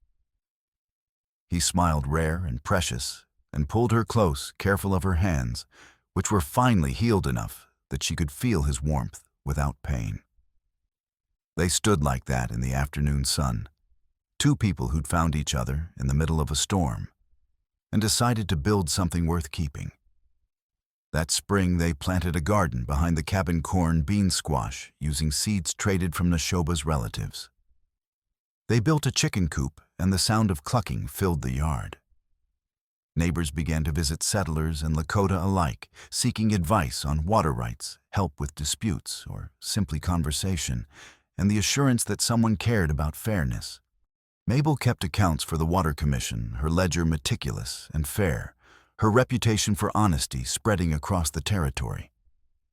He smiled rare and precious and pulled her close, careful of her hands, which were finely healed enough that she could feel his warmth without pain. They stood like that in the afternoon sun, two people who'd found each other in the middle of a storm and decided to build something worth keeping. That spring, they planted a garden behind the cabin corn bean squash using seeds traded from Neshoba's relatives. They built a chicken coop, and the sound of clucking filled the yard. Neighbors began to visit settlers and Lakota alike, seeking advice on water rights, help with disputes, or simply conversation, and the assurance that someone cared about fairness. Mabel kept accounts for the Water Commission, her ledger meticulous and fair, her reputation for honesty spreading across the territory.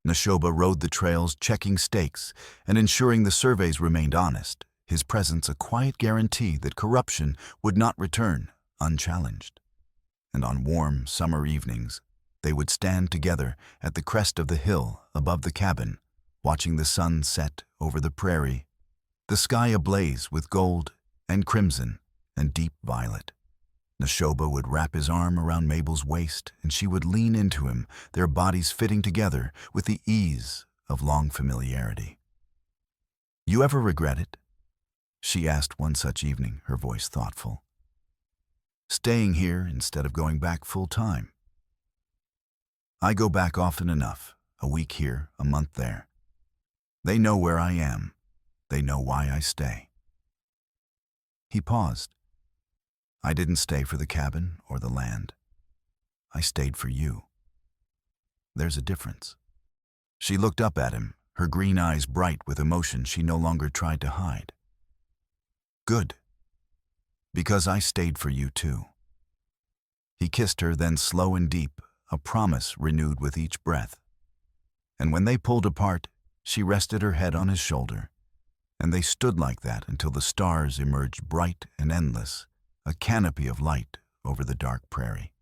Neshoba rode the trails, checking stakes and ensuring the surveys remained honest, his presence a quiet guarantee that corruption would not return unchallenged. And on warm summer evenings, they would stand together at the crest of the hill above the cabin, watching the sun set over the prairie, the sky ablaze with gold and crimson and deep violet. Neshoba would wrap his arm around Mabel's waist, and she would lean into him, their bodies fitting together with the ease of long familiarity. You ever regret it? She asked one such evening, her voice thoughtful. Staying here instead of going back full time. I go back often enough, a week here, a month there. They know where I am. They know why I stay. He paused. I didn't stay for the cabin or the land. I stayed for you. There's a difference. She looked up at him, her green eyes bright with emotion she no longer tried to hide. Good. Because I stayed for you too. He kissed her, then slow and deep, a promise renewed with each breath. And when they pulled apart, she rested her head on his shoulder, and they stood like that until the stars emerged bright and endless, a canopy of light over the dark prairie.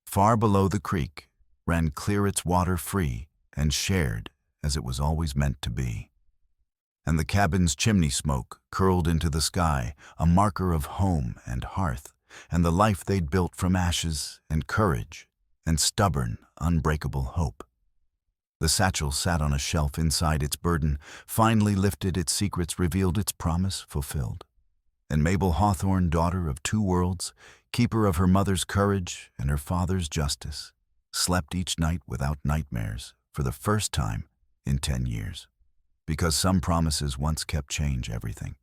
Far below the creek, ran clear its water free and shared as it was always meant to be. And the cabin's chimney smoke curled into the sky, a marker of home and hearth, and the life they'd built from ashes and courage and stubborn, unbreakable hope. The satchel sat on a shelf inside its burden, finally lifted, its secrets revealed, its promise fulfilled. And Mabel Hawthorne, daughter of two worlds, keeper of her mother's courage and her father's justice, slept each night without nightmares for the first time in 10 years. Because some promises once kept change everything.